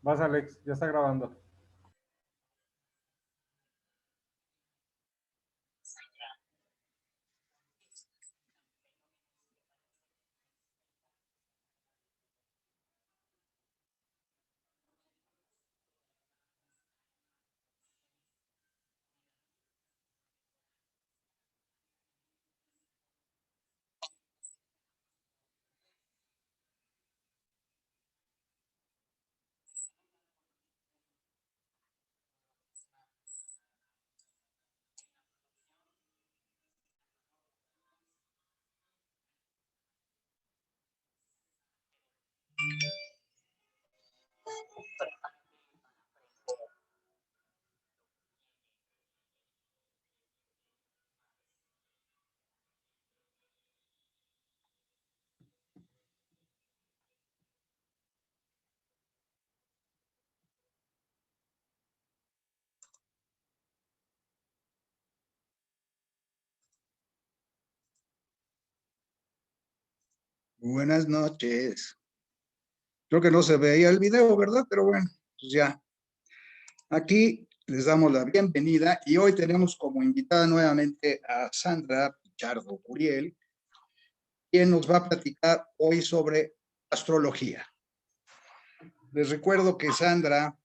Vas, Alex, ya está grabando. Buenas noches. Creo que no se veía el video, ¿verdad? Pero bueno, pues ya. Aquí les damos la bienvenida y hoy tenemos como invitada nuevamente a Sandra Pichardo Curiel, quien nos va a platicar hoy sobre astrología. Les recuerdo que Sandra,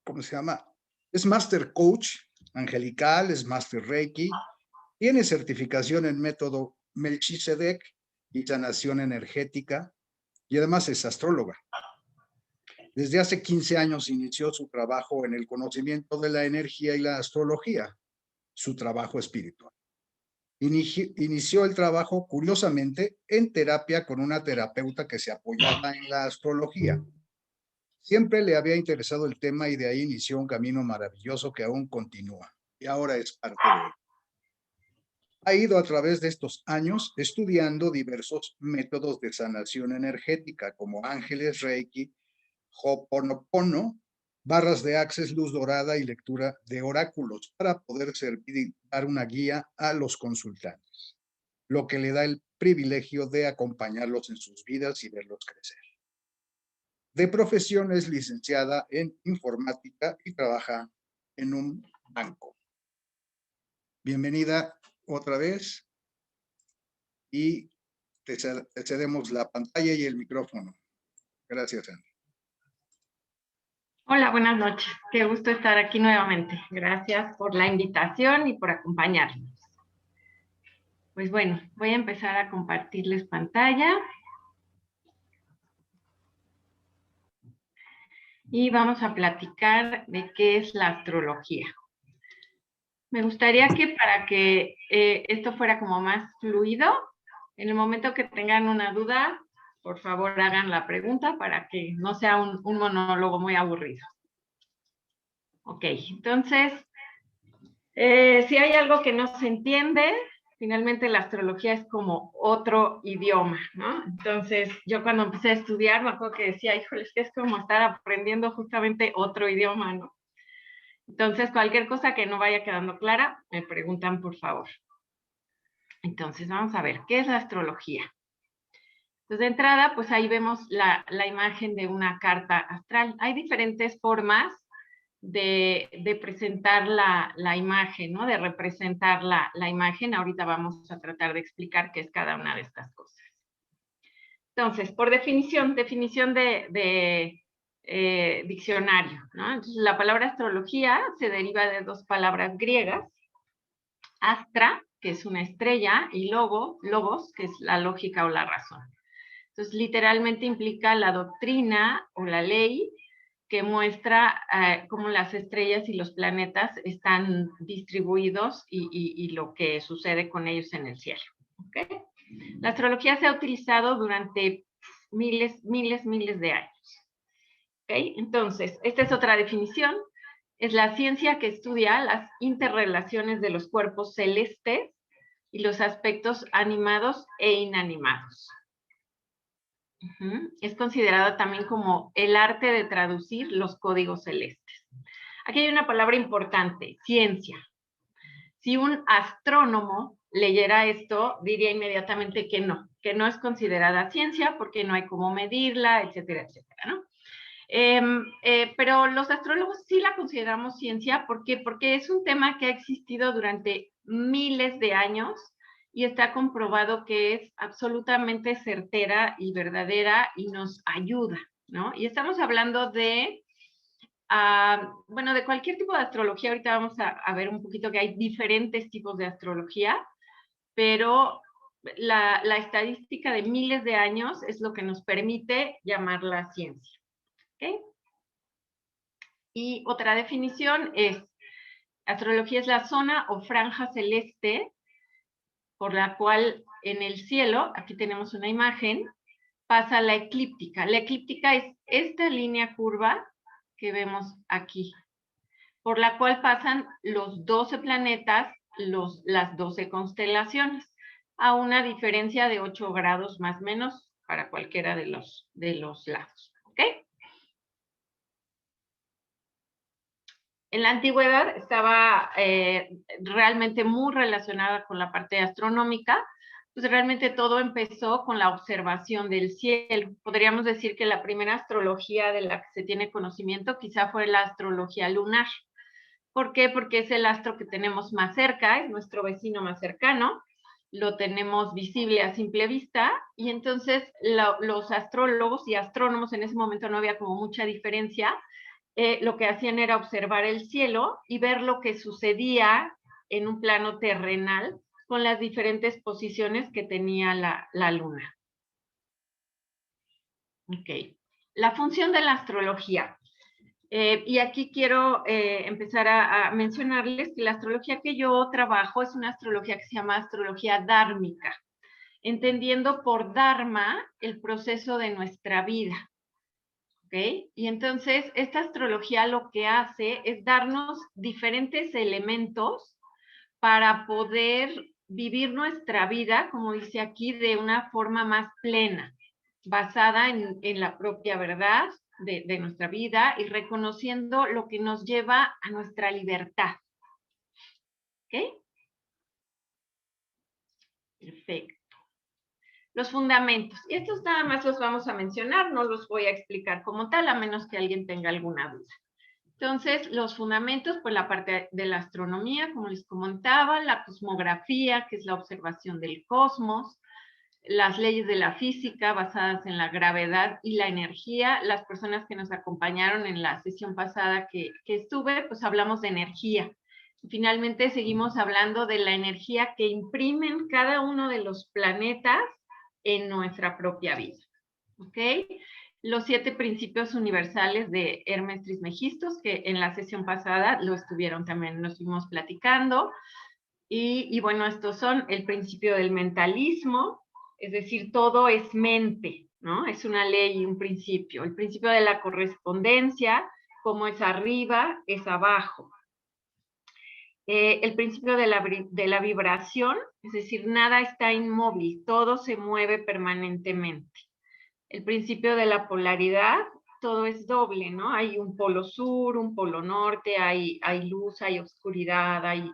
¿cómo se llama? Es Master Coach angelical, es Master Reiki, tiene certificación en método Melchizedek y sanación energética y además es astróloga. Desde hace 15 años inició su trabajo en el conocimiento de la energía y la astrología, su trabajo espiritual. Inició el trabajo, curiosamente, en terapia con una terapeuta que se apoyaba en la astrología. Siempre le había interesado el tema y de ahí inició un camino maravilloso que aún continúa y ahora es parte de él. Ha ido a través de estos años estudiando diversos métodos de sanación energética como ángeles, Reiki, Ho'oponopono, barras de Access, luz dorada y lectura de oráculos para poder servir y dar una guía a los consultantes, lo que le da el privilegio de acompañarlos en sus vidas y verlos crecer. De profesión es licenciada en informática y trabaja en un banco. Bienvenida otra vez y te cedemos la pantalla y el micrófono. Gracias, Ana. Hola, buenas noches. Qué gusto estar aquí nuevamente. Gracias por la invitación y por acompañarnos. Pues bueno, voy a empezar a compartirles pantalla. Y vamos a platicar de qué es la astrología. Me gustaría que para que esto fuera como más fluido, en el momento que tengan una duda, por favor hagan la pregunta para que no sea un monólogo muy aburrido. Ok, entonces, si hay algo que no se entiende, finalmente la astrología es como otro idioma, ¿no? Entonces, yo cuando empecé a estudiar, me acuerdo que decía, híjole, es que es como estar aprendiendo justamente otro idioma, ¿no? Entonces, cualquier cosa que no vaya quedando clara, me preguntan, por favor. Entonces, vamos a ver, ¿qué es la astrología? Entonces, de entrada, pues ahí vemos la imagen de una carta astral. Hay diferentes formas de presentar la imagen, ¿no? De representar la imagen. Ahorita vamos a tratar de explicar qué es cada una de estas cosas. Entonces, por definición de diccionario, ¿no? Entonces, la palabra astrología se deriva de dos palabras griegas, astra, que es una estrella, y logos, que es la lógica o la razón. Entonces, literalmente implica la doctrina o la ley que muestra cómo las estrellas y los planetas están distribuidos y lo que sucede con ellos en el cielo. ¿Okay? La astrología se ha utilizado durante miles de años. ¿Okay? Entonces, esta es otra definición. Es la ciencia que estudia las interrelaciones de los cuerpos celestes y los aspectos animados e inanimados. Es considerada también como el arte de traducir los códigos celestes. Aquí hay una palabra importante, ciencia. Si un astrónomo leyera esto, diría inmediatamente que no es considerada ciencia porque no hay cómo medirla, etcétera, etcétera, ¿no? Pero los astrólogos sí la consideramos ciencia. ¿Por qué? Porque es un tema que ha existido durante miles de años y está comprobado que es absolutamente certera y verdadera y nos ayuda, ¿no? Y estamos hablando de, bueno, de cualquier tipo de astrología. Ahorita vamos a ver un poquito que hay diferentes tipos de astrología, pero la estadística de miles de años es lo que nos permite llamarla ciencia. ¿Okay? Y otra definición es, astrología es la zona o franja celeste por la cual en el cielo, aquí tenemos una imagen, pasa la eclíptica. La eclíptica es esta línea curva que vemos aquí, por la cual pasan los 12 planetas, las 12 constelaciones, a una diferencia de 8 grados más o menos para cualquiera de los lados. ¿Ok? En la antigüedad estaba realmente muy relacionada con la parte astronómica, pues realmente todo empezó con la observación del cielo. Podríamos decir que la primera astrología de la que se tiene conocimiento quizá fue la astrología lunar. ¿Por qué? Porque es el astro que tenemos más cerca, es nuestro vecino más cercano, lo tenemos visible a simple vista, y entonces los astrólogos y astrónomos, en ese momento no había como mucha diferencia, lo que hacían era observar el cielo y ver lo que sucedía en un plano terrenal con las diferentes posiciones que tenía la luna. Ok. La función de la astrología. Y aquí quiero empezar a mencionarles que la astrología que yo trabajo es una astrología que se llama astrología dármica, entendiendo por dharma el proceso de nuestra vida. ¿Okay? Y entonces esta astrología lo que hace es darnos diferentes elementos para poder vivir nuestra vida, como dice aquí, de una forma más plena, basada en la propia verdad de nuestra vida y reconociendo lo que nos lleva a nuestra libertad. ¿Ok? Perfecto. Los fundamentos. Y estos nada más los vamos a mencionar, no los voy a explicar como tal, a menos que alguien tenga alguna duda. Entonces, los fundamentos, pues la parte de la astronomía, como les comentaba, la cosmografía, que es la observación del cosmos, las leyes de la física basadas en la gravedad y la energía. Las personas que nos acompañaron en la sesión pasada que estuve, pues hablamos de energía. Finalmente seguimos hablando de la energía que imprimen cada uno de los planetas en nuestra propia vida. ¿Ok? Los 7 principios universales de Hermes Trismegistus, que en la sesión pasada lo estuvieron también, nos estuvimos platicando. Y bueno, estos son el principio del mentalismo, es decir, todo es mente, ¿no? Es una ley y un principio. El principio de la correspondencia, como es arriba, es abajo. El principio de la vibración, es decir, nada está inmóvil, todo se mueve permanentemente. El principio de la polaridad, todo es doble, ¿no? Hay un polo sur, un polo norte, hay luz, hay oscuridad, hay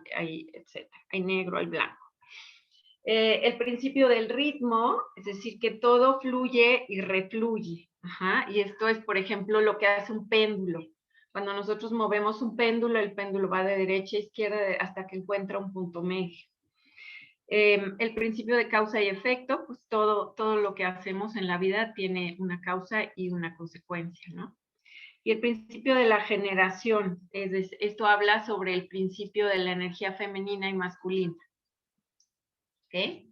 etcétera, hay negro, hay blanco. El principio del ritmo, es decir, que todo fluye y refluye. Ajá, y esto es, por ejemplo, lo que hace un péndulo. Cuando nosotros movemos un péndulo, el péndulo va de derecha a izquierda hasta que encuentra un punto medio. El principio de causa y efecto, pues todo lo que hacemos en la vida tiene una causa y una consecuencia, ¿no? Y el principio de la generación, esto habla sobre el principio de la energía femenina y masculina. ¿Ok?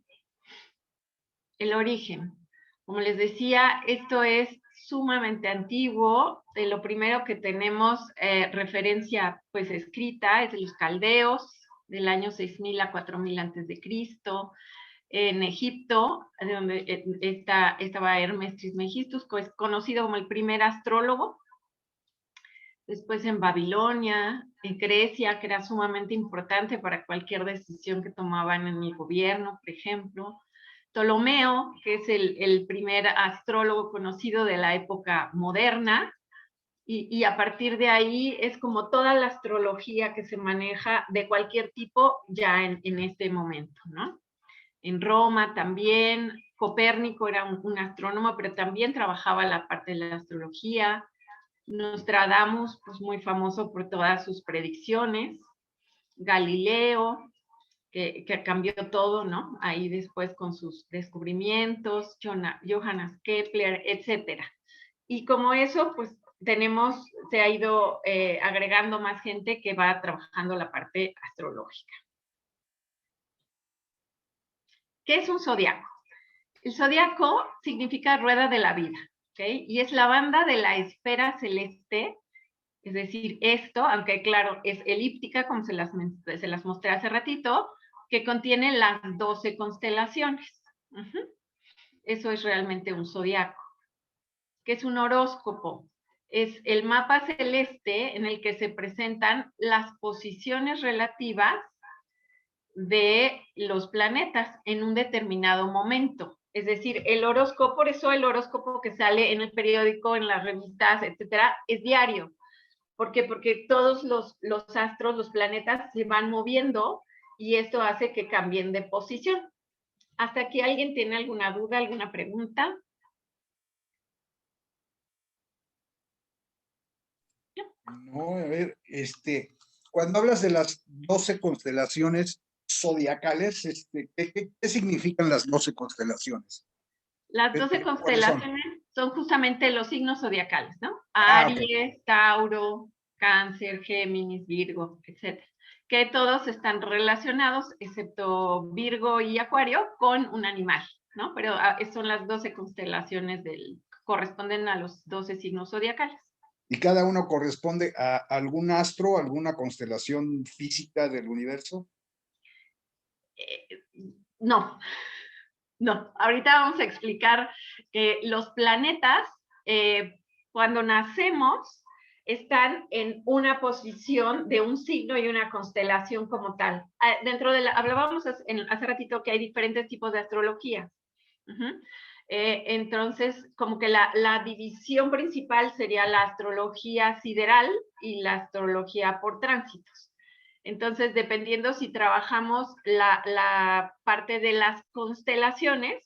El origen. Como les decía, esto es sumamente antiguo. Lo primero que tenemos referencia pues escrita es de los caldeos, del año 6000 a 4000 antes de Cristo, en Egipto, de donde estaba Hermes Trismegistus, pues, conocido como el primer astrólogo. Después en Babilonia, en Grecia, que era sumamente importante para cualquier decisión que tomaban en el gobierno, por ejemplo. Ptolomeo, que es el primer astrólogo conocido de la época moderna, y a partir de ahí es como toda la astrología que se maneja de cualquier tipo ya en este momento, ¿no? En Roma también, Copérnico era un astrónomo, pero también trabajaba la parte de la astrología. Nostradamus, pues muy famoso por todas sus predicciones. Galileo, que cambió todo, ¿no? Ahí después con sus descubrimientos, Johannes Kepler, etcétera. Y como eso, pues se ha ido agregando más gente que va trabajando la parte astrológica. ¿Qué es un zodiaco? El zodiaco significa rueda de la vida, ¿ok? Y es la banda de la esfera celeste, es decir, esto, aunque claro, es elíptica, como se las mostré hace ratito, que contiene las 12 constelaciones. Eso es realmente un zodiaco. ¿Qué es un horóscopo? Es el mapa celeste en el que se presentan las posiciones relativas de los planetas en un determinado momento. Es decir, el horóscopo, por eso el horóscopo que sale en el periódico, en las revistas, etcétera, es diario. ¿Por qué? Porque todos los astros, los planetas se van moviendo y esto hace que cambien de posición. ¿Hasta aquí alguien tiene alguna duda, alguna pregunta? No, a ver, cuando hablas de las 12 constelaciones zodiacales, ¿qué significan las 12 constelaciones? Las 12 ¿Cuáles son? constelaciones son justamente los signos zodiacales, ¿no? Ah, ok. Aries, Tauro, Cáncer, Géminis, Virgo, etc. Que todos están relacionados, excepto Virgo y Acuario, con un animal, ¿no? Pero son las 12 constelaciones corresponden a los 12 signos zodiacales. ¿Y cada uno corresponde a algún astro, alguna constelación física del universo? No, no. Ahorita vamos a explicar que los planetas, cuando nacemos, están en una posición de un signo y una constelación como tal. Hablábamos hace ratito que hay diferentes tipos de astrología. Entonces, como que la división principal sería la astrología sideral y la astrología por tránsitos. Entonces, dependiendo si trabajamos la parte de las constelaciones,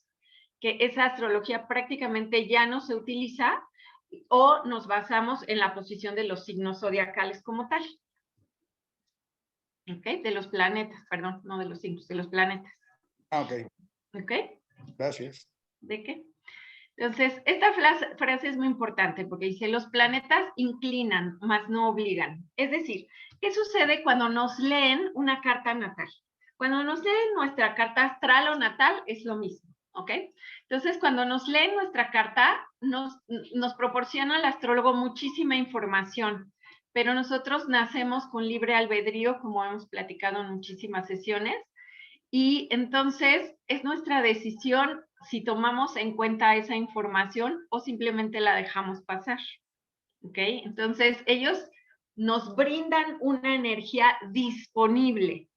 que esa astrología prácticamente ya no se utiliza, o nos basamos en la posición de los signos zodiacales como tal. ¿Ok? De los planetas, perdón, no de los signos, de los planetas. Ah, ok. ¿Ok? Gracias. ¿De qué? Entonces, esta frase es muy importante porque dice, los planetas inclinan, mas no obligan. Es decir, ¿qué sucede cuando nos leen una carta natal? Cuando nos leen nuestra carta astral o natal, es lo mismo, ¿ok? Entonces, cuando nos leen nuestra carta, nos proporciona el astrólogo muchísima información, pero nosotros nacemos con libre albedrío, como hemos platicado en muchísimas sesiones, y entonces es nuestra decisión si tomamos en cuenta esa información o simplemente la dejamos pasar. ¿Ok? Entonces ellos nos brindan una energía disponible.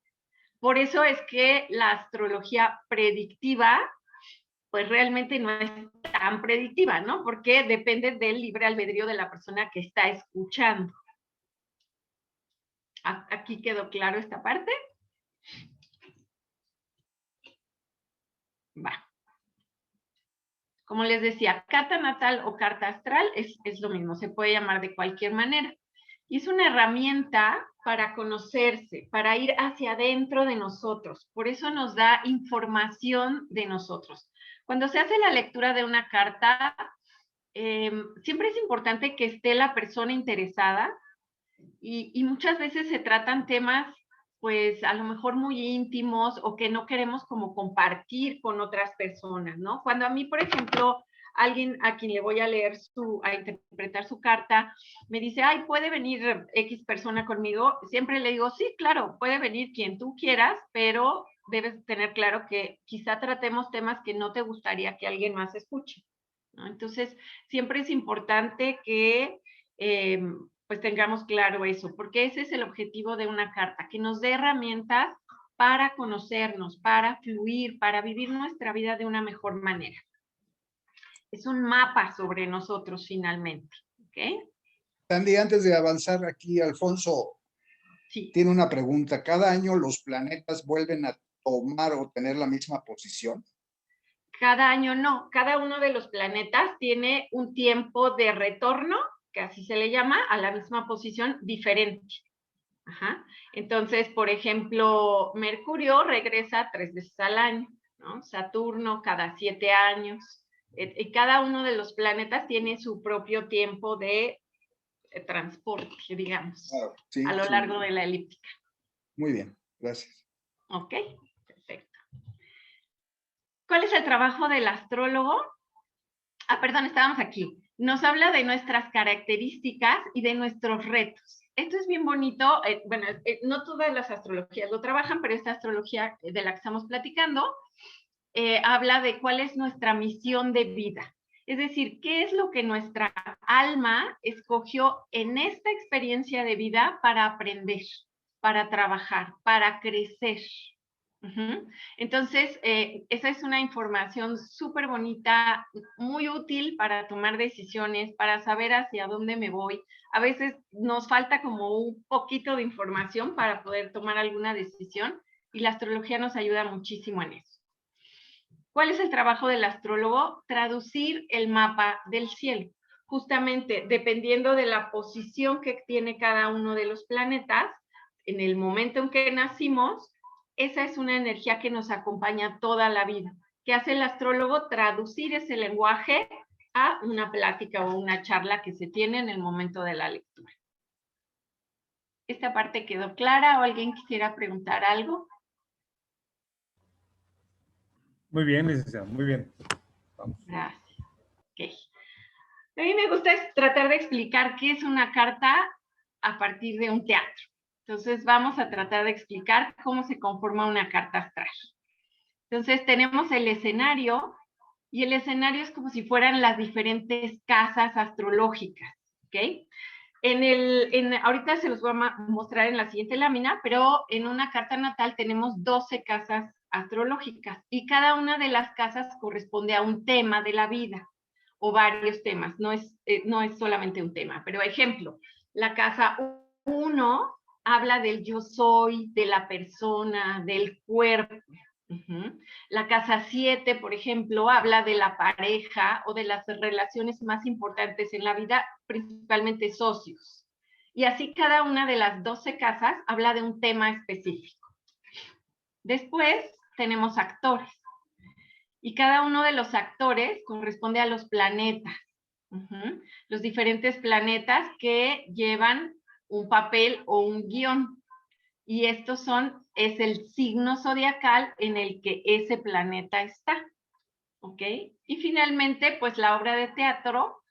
Por eso es que la astrología predictiva, pues realmente no es tan predictiva, ¿no? Porque depende del libre albedrío de la persona que está escuchando. ¿Aquí quedó claro esta parte? Va. Como les decía, carta natal o carta astral es lo mismo, se puede llamar de cualquier manera. Y es una herramienta para conocerse, para ir hacia adentro de nosotros. Por eso nos da información de nosotros. Cuando se hace la lectura de una carta, siempre es importante que esté la persona interesada y muchas veces se tratan temas pues a lo mejor muy íntimos o que no queremos como compartir con otras personas, ¿no? Cuando a mí, por ejemplo, alguien a quien le voy a leer a interpretar su carta, me dice, ay, ¿puede venir X persona conmigo? Siempre le digo, sí, claro, puede venir quien tú quieras, pero debes tener claro que quizá tratemos temas que no te gustaría que alguien más escuche, ¿no? Entonces, siempre es importante que pues tengamos claro eso, porque ese es el objetivo de una carta, que nos dé herramientas para conocernos, para fluir, para vivir nuestra vida de una mejor manera. Es un mapa sobre nosotros finalmente, ¿ok? Sandy, antes de avanzar aquí, Alfonso Sí. tiene una pregunta. ¿Cada año los planetas vuelven a tomar o tener la misma posición? Cada año no, cada uno de los planetas tiene un tiempo de retorno, que así se le llama, a la misma posición diferente. Ajá. Entonces, por ejemplo, Mercurio regresa 3 veces al año, ¿no? Saturno cada 7 años. Y cada uno de los planetas tiene su propio tiempo de transporte, digamos, Claro, sí, a lo sí. largo de la elíptica. Muy bien, gracias. Ok, perfecto. ¿Cuál es el trabajo del astrólogo? Perdón, estábamos aquí. Nos habla de nuestras características y de nuestros retos. Esto es bien bonito. Bueno, no todas las astrologías lo trabajan, pero esta astrología de la que estamos platicando habla de cuál es nuestra misión de vida. Es decir, qué es lo que nuestra alma escogió en esta experiencia de vida para aprender, para trabajar, para crecer. Entonces, esa es una información súper bonita, muy útil para tomar decisiones, para saber hacia dónde me voy. A veces nos falta como un poquito de información para poder tomar alguna decisión y la astrología nos ayuda muchísimo en eso. ¿Cuál es el trabajo del astrólogo? Traducir el mapa del cielo. Justamente, dependiendo de la posición que tiene cada uno de los planetas, en el momento en que nacimos, esa es una energía que nos acompaña toda la vida. ¿Qué hace el astrólogo? Traducir ese lenguaje a una plática o una charla que se tiene en el momento de la lectura. ¿Esta parte quedó clara o alguien quisiera preguntar algo? Muy bien, licenciado, muy bien. Vamos. Gracias. Okay. A mí me gusta tratar de explicar qué es una carta a partir de un teatro. Entonces vamos a tratar de explicar cómo se conforma una carta astral. Entonces tenemos el escenario y el escenario es como si fueran las diferentes casas astrológicas, ¿ok? Ahorita se los voy a mostrar en la siguiente lámina, pero en una carta natal tenemos 12 casas astrológicas y cada una de las casas corresponde a un tema de la vida o varios temas, no es solamente un tema, pero ejemplo, la casa 1 habla del yo soy, de la persona, del cuerpo. La casa 7, por ejemplo, habla de la pareja o de las relaciones más importantes en la vida, principalmente socios. Y así cada una de las 12 casas habla de un tema específico. Después tenemos actores. Y cada uno de los actores corresponde a los planetas. Los diferentes planetas que llevan un papel o un guión. Y estos es el signo zodiacal en el que ese planeta está. ¿Ok? Y finalmente, pues la obra de teatro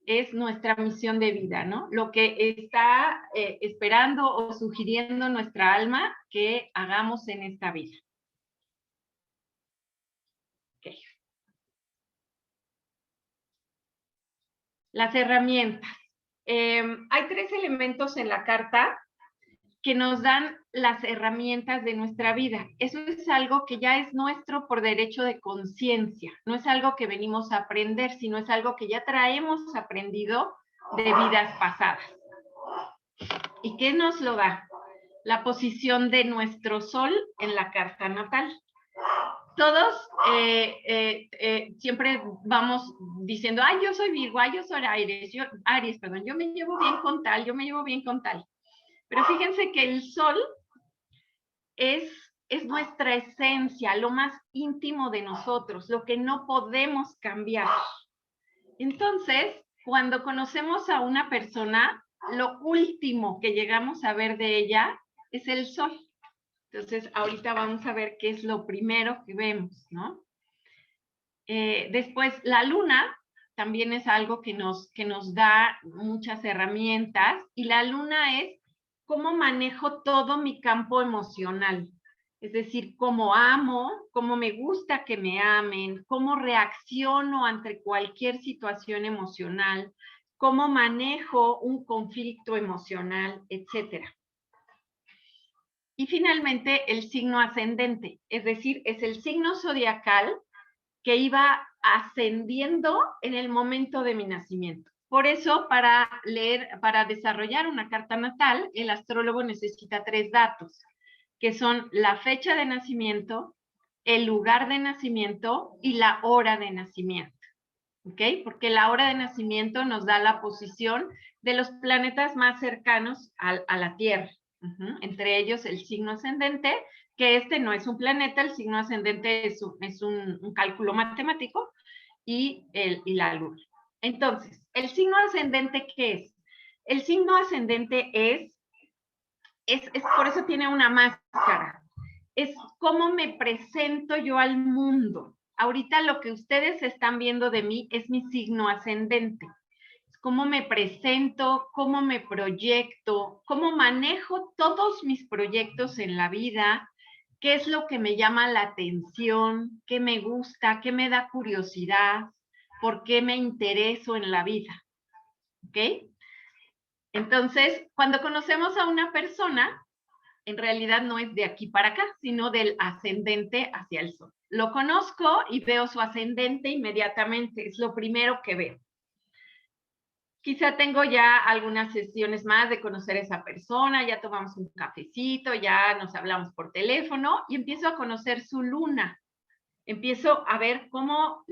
es nuestra misión de vida, ¿no? Lo que está esperando o sugiriendo nuestra alma que hagamos en esta vida. Ok. Las herramientas. Hay 3 elementos en la carta que nos dan las herramientas de nuestra vida. Eso es algo que ya es nuestro por derecho de conciencia. No es algo que venimos a aprender, sino es algo que ya traemos aprendido de vidas pasadas. ¿Y qué nos lo da? La posición de nuestro sol en la carta natal. Todos siempre vamos diciendo, ay, yo soy Virgo, ay, yo soy Aries, yo me llevo bien con tal, yo me llevo bien con tal. Pero fíjense que el sol es nuestra esencia, lo más íntimo de nosotros, lo que no podemos cambiar. Entonces, cuando conocemos a una persona, lo último que llegamos a ver de ella es el sol. Entonces, ahorita vamos a ver qué es lo primero que vemos, ¿no? Después, la luna también es algo que nos da muchas herramientas y la luna es cómo manejo todo mi campo emocional. Es decir, cómo amo, cómo me gusta que me amen, cómo reacciono ante cualquier situación emocional, cómo manejo un conflicto emocional, etcétera. Y finalmente, el signo ascendente, es decir, es el signo zodiacal que iba ascendiendo en el momento de mi nacimiento. Por eso, para desarrollar una carta natal, el astrólogo necesita 3 datos, que son la fecha de nacimiento, el lugar de nacimiento y la hora de nacimiento. ¿Ok? Porque la hora de nacimiento nos da la posición de los planetas más cercanos a la Tierra. Entre ellos el signo ascendente, que este no es un planeta, el signo ascendente es un cálculo matemático, y la luna. Entonces, ¿el signo ascendente qué es? El signo ascendente es por eso tiene una máscara. Es cómo me presento yo al mundo. Ahorita lo que ustedes están viendo de mí es mi signo ascendente. Cómo me presento, cómo me proyecto, cómo manejo todos mis proyectos en la vida, qué es lo que me llama la atención, qué me gusta, qué me da curiosidad, por qué me intereso en la vida. ¿Ok? Entonces, cuando conocemos a una persona, en realidad no es de aquí para acá, sino del ascendente hacia el sol. Lo conozco y veo su ascendente inmediatamente, es lo primero que veo. Quizá tengo ya algunas sesiones más de conocer a esa persona, ya tomamos un cafecito, ya nos hablamos por teléfono y empiezo a conocer su luna. Empiezo a ver cómo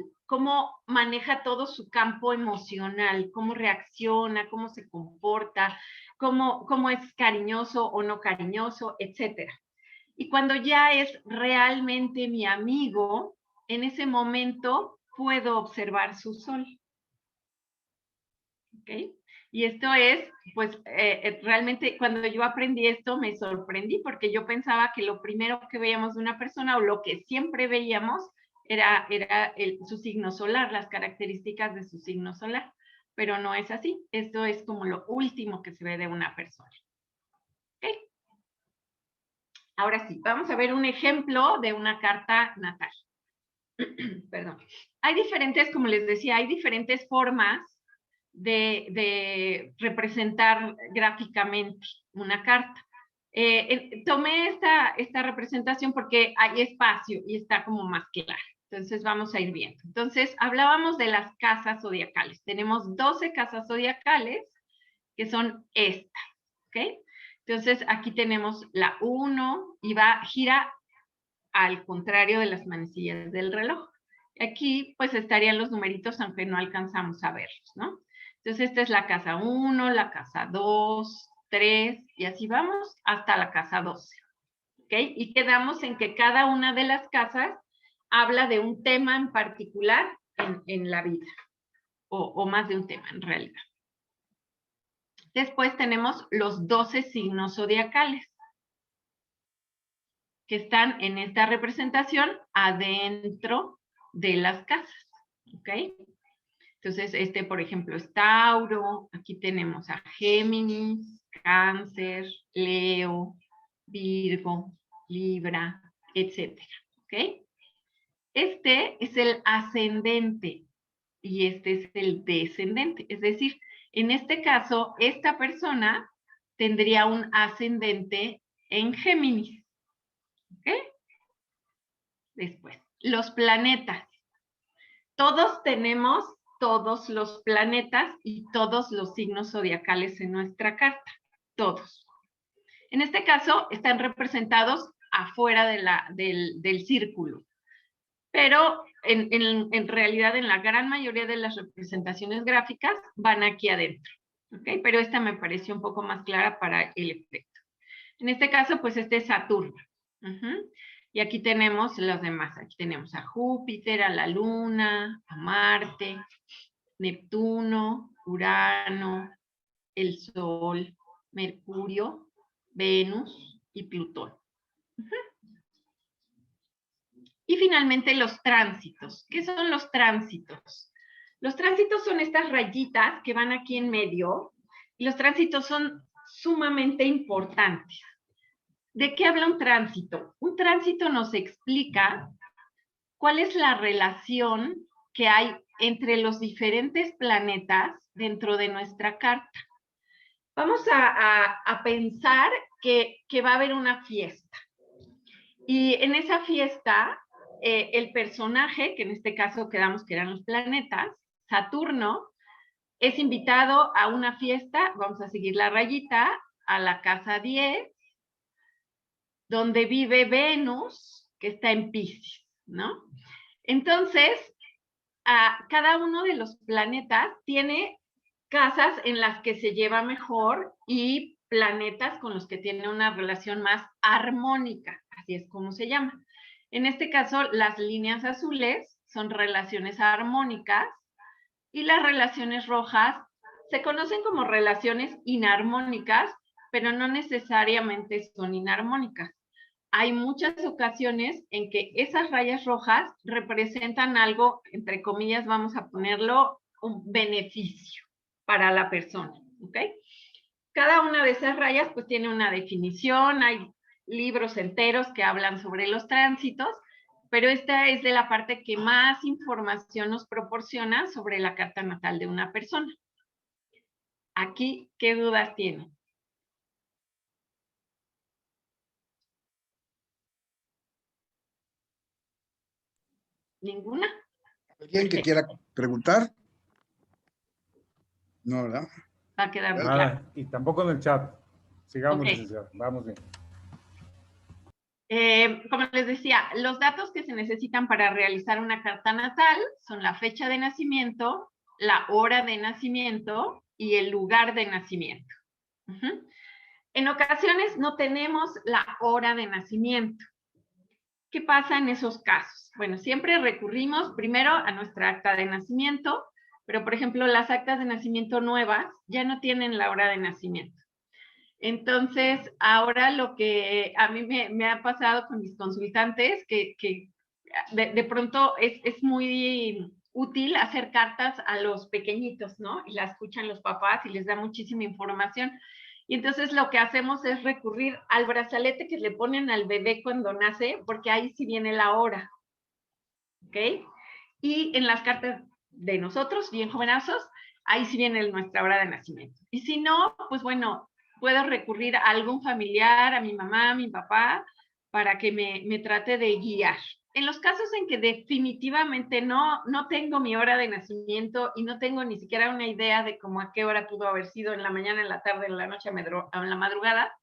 maneja todo su campo emocional, cómo reacciona, cómo se comporta, cómo es cariñoso o no cariñoso, etc. Y cuando ya es realmente mi amigo, en ese momento puedo observar su sol. ¿Ok? Y esto es, pues, realmente cuando yo aprendí esto me sorprendí porque yo pensaba que lo primero que veíamos de una persona o lo que siempre veíamos era su signo solar, las características de su signo solar, pero no es así. Esto es como lo último que se ve de una persona. ¿Ok? Ahora sí, vamos a ver un ejemplo de una carta natal. Perdón. Hay diferentes, como les decía, hay diferentes formas de representar gráficamente una carta. Tomé esta representación porque hay espacio y está como más clara. Entonces vamos a ir viendo. Entonces hablábamos de las casas zodiacales. Tenemos 12 casas zodiacales que son estas. ¿Ok? Entonces aquí tenemos la 1 y gira al contrario de las manecillas del reloj. Aquí pues estarían los numeritos aunque no alcanzamos a verlos, ¿no? Entonces esta es la casa 1, la casa 2, 3 y así vamos hasta la casa 12. ¿Ok? Y quedamos en que cada una de las casas habla de un tema en particular en la vida o más de un tema en realidad. Después tenemos los 12 signos zodiacales que están en esta representación adentro de las casas, ¿ok? Entonces, por ejemplo, es Tauro, aquí tenemos a Géminis, Cáncer, Leo, Virgo, Libra, etcétera, ¿ok? Este es el ascendente y este es el descendente, es decir, en este caso, esta persona tendría un ascendente en Géminis, ¿ok? Después, los planetas. Todos tenemos todos los planetas y todos los signos zodiacales en nuestra carta. Todos. En este caso, están representados afuera del círculo. Pero en realidad, en la gran mayoría de las representaciones gráficas, van aquí adentro. ¿Okay? Pero esta me pareció un poco más clara para el efecto. En este caso, pues este es Saturno. Y aquí tenemos los demás. Aquí tenemos a Júpiter, a la Luna, a Marte, Neptuno, Urano, el Sol, Mercurio, Venus y Plutón. Y finalmente los tránsitos. ¿Qué son los tránsitos? Los tránsitos son estas rayitas que van aquí en medio y los tránsitos son sumamente importantes. ¿De qué habla un tránsito? Un tránsito nos explica cuál es la relación que hay entre los diferentes planetas dentro de nuestra carta. Vamos a pensar que va a haber una fiesta. Y en esa fiesta, el personaje, que en este caso quedamos que eran los planetas, Saturno, es invitado a una fiesta, vamos a seguir la rayita, a la casa 10, donde vive Venus, que está en Piscis, ¿no? Entonces, cada uno de los planetas tiene casas en las que se lleva mejor y planetas con los que tiene una relación más armónica, así es como se llama. En este caso, las líneas azules son relaciones armónicas y las relaciones rojas se conocen como relaciones inarmónicas, pero no necesariamente son inarmónicas. Hay muchas ocasiones en que esas rayas rojas representan algo, entre comillas, vamos a ponerlo, un beneficio para la persona, ¿ok? Cada una de esas rayas pues tiene una definición, hay libros enteros que hablan sobre los tránsitos, pero esta es de la parte que más información nos proporciona sobre la carta natal de una persona. Aquí, ¿qué dudas tienen? ¿Ninguna? ¿Alguien que quiera preguntar? No, ¿verdad? Va a quedar muy Nada, claro. y tampoco en el chat. Sigamos, Ok. licenciada. Vamos bien. Como les decía, los datos que se necesitan para realizar una carta natal son la fecha de nacimiento, la hora de nacimiento y el lugar de nacimiento. En ocasiones no tenemos la hora de nacimiento. ¿Qué pasa en esos casos? Bueno, siempre recurrimos primero a nuestra acta de nacimiento, pero por ejemplo las actas de nacimiento nuevas ya no tienen la hora de nacimiento. Entonces, ahora lo que a mí me ha pasado con mis consultantes, que de pronto es muy útil hacer cartas a los pequeñitos, ¿no? Y la escuchan los papás y les da muchísima información. Y entonces lo que hacemos es recurrir al brazalete que le ponen al bebé cuando nace, porque ahí sí viene la hora, ¿ok? Y en las cartas de nosotros, bien jovenazos, ahí sí viene nuestra hora de nacimiento. Y si no, pues bueno, puedo recurrir a algún familiar, a mi mamá, a mi papá, para que me trate de guiar. En los casos en que definitivamente no tengo mi hora de nacimiento y no tengo ni siquiera una idea de cómo a qué hora pudo haber sido en la mañana, en la tarde, en la noche, en la madrugada,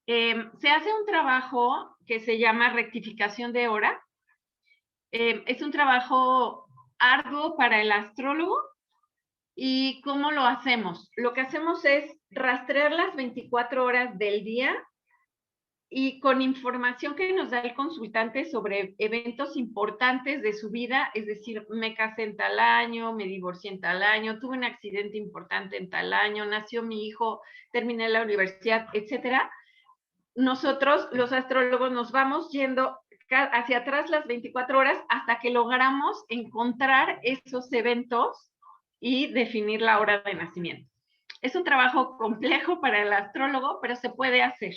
se hace un trabajo que se llama rectificación de hora. Es un trabajo arduo para el astrólogo. ¿Y cómo lo hacemos? Lo que hacemos es rastrear las 24 horas del día y con información que nos da el consultante sobre eventos importantes de su vida, es decir, me casé en tal año, me divorcié en tal año, tuve un accidente importante en tal año, nació mi hijo, terminé la universidad, etcétera. Nosotros, los astrólogos, nos vamos yendo hacia atrás las 24 horas hasta que logramos encontrar esos eventos y definir la hora de nacimiento. Es un trabajo complejo para el astrólogo, pero se puede hacer.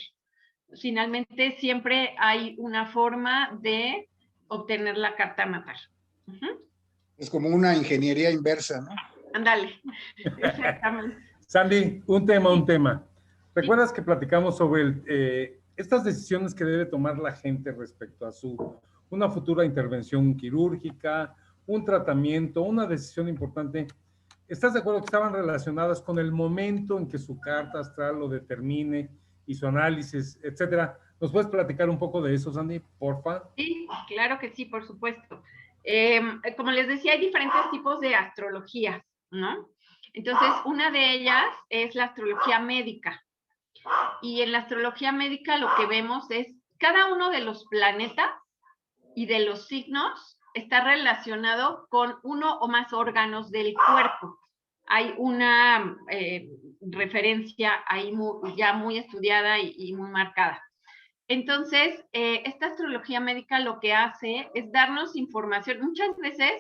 Finalmente, siempre hay una forma de obtener la carta natal. Es como una ingeniería inversa, ¿no? Ándale, exactamente. Sandy, un tema. ¿Recuerdas que platicamos sobre estas decisiones que debe tomar la gente respecto a una futura intervención quirúrgica, un tratamiento, una decisión importante? ¿Estás de acuerdo que estaban relacionadas con el momento en que su carta astral lo determine y su análisis, etcétera? ¿Nos puedes platicar un poco de eso, Sandy, porfa? Sí, claro que sí, por supuesto. Como les decía, hay diferentes tipos de astrología, ¿no? Entonces, una de ellas es la astrología médica. Y en la astrología médica lo que vemos es cada uno de los planetas y de los signos está relacionado con uno o más órganos del cuerpo. Hay una referencia ahí ya muy estudiada y muy marcada. Entonces, esta astrología médica lo que hace es darnos información. Muchas veces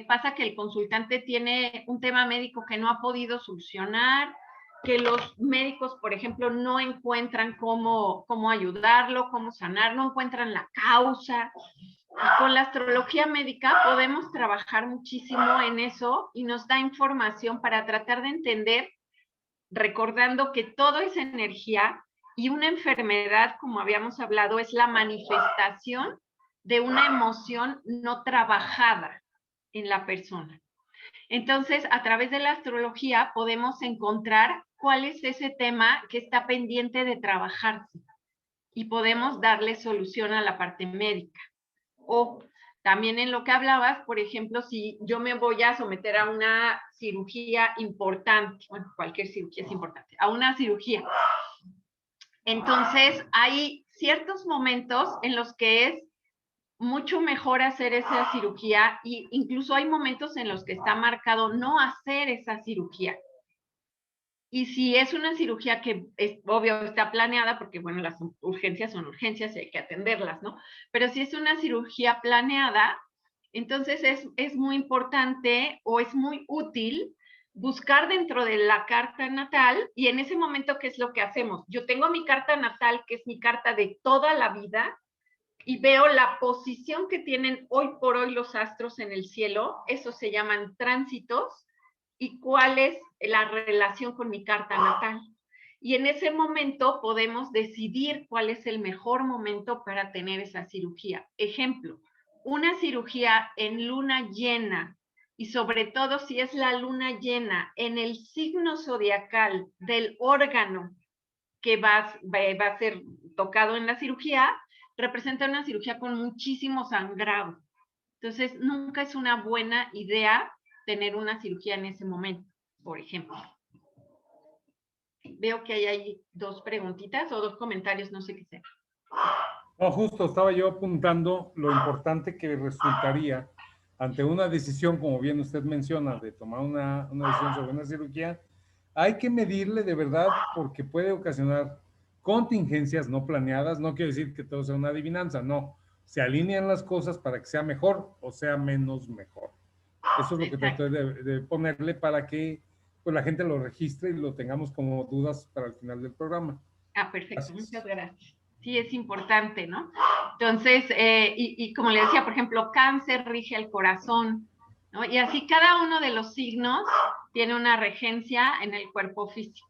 pasa que el consultante tiene un tema médico que no ha podido solucionar, que los médicos, por ejemplo, no encuentran cómo ayudarlo, cómo sanar, no encuentran la causa. Con la astrología médica podemos trabajar muchísimo en eso y nos da información para tratar de entender, recordando que todo es energía y una enfermedad, como habíamos hablado, es la manifestación de una emoción no trabajada en la persona. Entonces, a través de la astrología podemos encontrar cuál es ese tema que está pendiente de trabajarse y podemos darle solución a la parte médica. O también en lo que hablabas, por ejemplo, si yo me voy a someter a una cirugía importante, bueno, cualquier cirugía es importante, a una cirugía. Entonces, hay ciertos momentos en los que es mucho mejor hacer esa cirugía e incluso hay momentos en los que está marcado no hacer esa cirugía. Y si es una cirugía que es obvio está planeada, porque bueno, las urgencias son urgencias y hay que atenderlas, ¿no? Pero si es una cirugía planeada, entonces es muy importante o es muy útil buscar dentro de la carta natal y en ese momento, ¿qué es lo que hacemos? Yo tengo mi carta natal, que es mi carta de toda la vida, y veo la posición que tienen hoy por hoy los astros en el cielo, esos se llaman tránsitos, y cuál es la relación con mi carta natal. Y en ese momento podemos decidir cuál es el mejor momento para tener esa cirugía. Ejemplo, una cirugía en luna llena, y sobre todo si es la luna llena en el signo zodiacal del órgano que va a ser tocado en la cirugía, representa una cirugía con muchísimo sangrado. Entonces, nunca es una buena idea tener una cirugía en ese momento, por ejemplo. Veo que hay ahí dos preguntitas o dos comentarios, no sé qué sea. No, justo estaba yo apuntando lo importante que resultaría ante una decisión, como bien usted menciona, de tomar una decisión sobre una cirugía. Hay que medirle de verdad porque puede ocasionar contingencias no planeadas. No quiere decir que todo sea una adivinanza, no. Se alinean las cosas para que sea mejor o sea menos mejor. Eso es lo que trato de ponerle para que pues, la gente lo registre y lo tengamos como dudas para el final del programa. Ah, perfecto. Gracias. Muchas gracias. Sí, es importante, ¿no? Entonces, y como le decía, por ejemplo, cáncer rige el corazón, ¿no? Y así cada uno de los signos tiene una regencia en el cuerpo físico.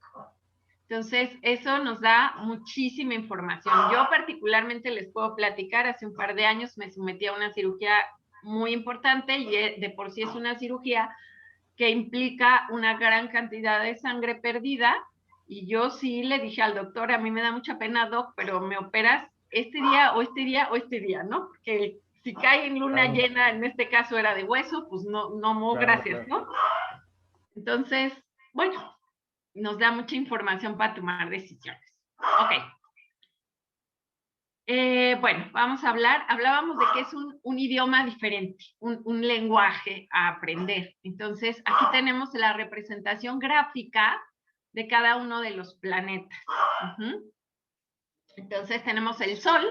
Entonces, eso nos da muchísima información. Yo particularmente les puedo platicar, hace un par de años me sometí a una cirugía muy importante y de por sí es una cirugía que implica una gran cantidad de sangre perdida. Y yo sí le dije al doctor, a mí me da mucha pena, doc, pero me operas este día o este día o este día, ¿no? Porque si cae en luna llena, en este caso era de hueso, pues no, gracias, ¿no? Entonces, bueno, nos da mucha información para tomar decisiones. Ok. Bueno, vamos a hablábamos de que es un idioma diferente, un lenguaje a aprender. Entonces, aquí tenemos la representación gráfica de cada uno de los planetas. Entonces, tenemos el Sol,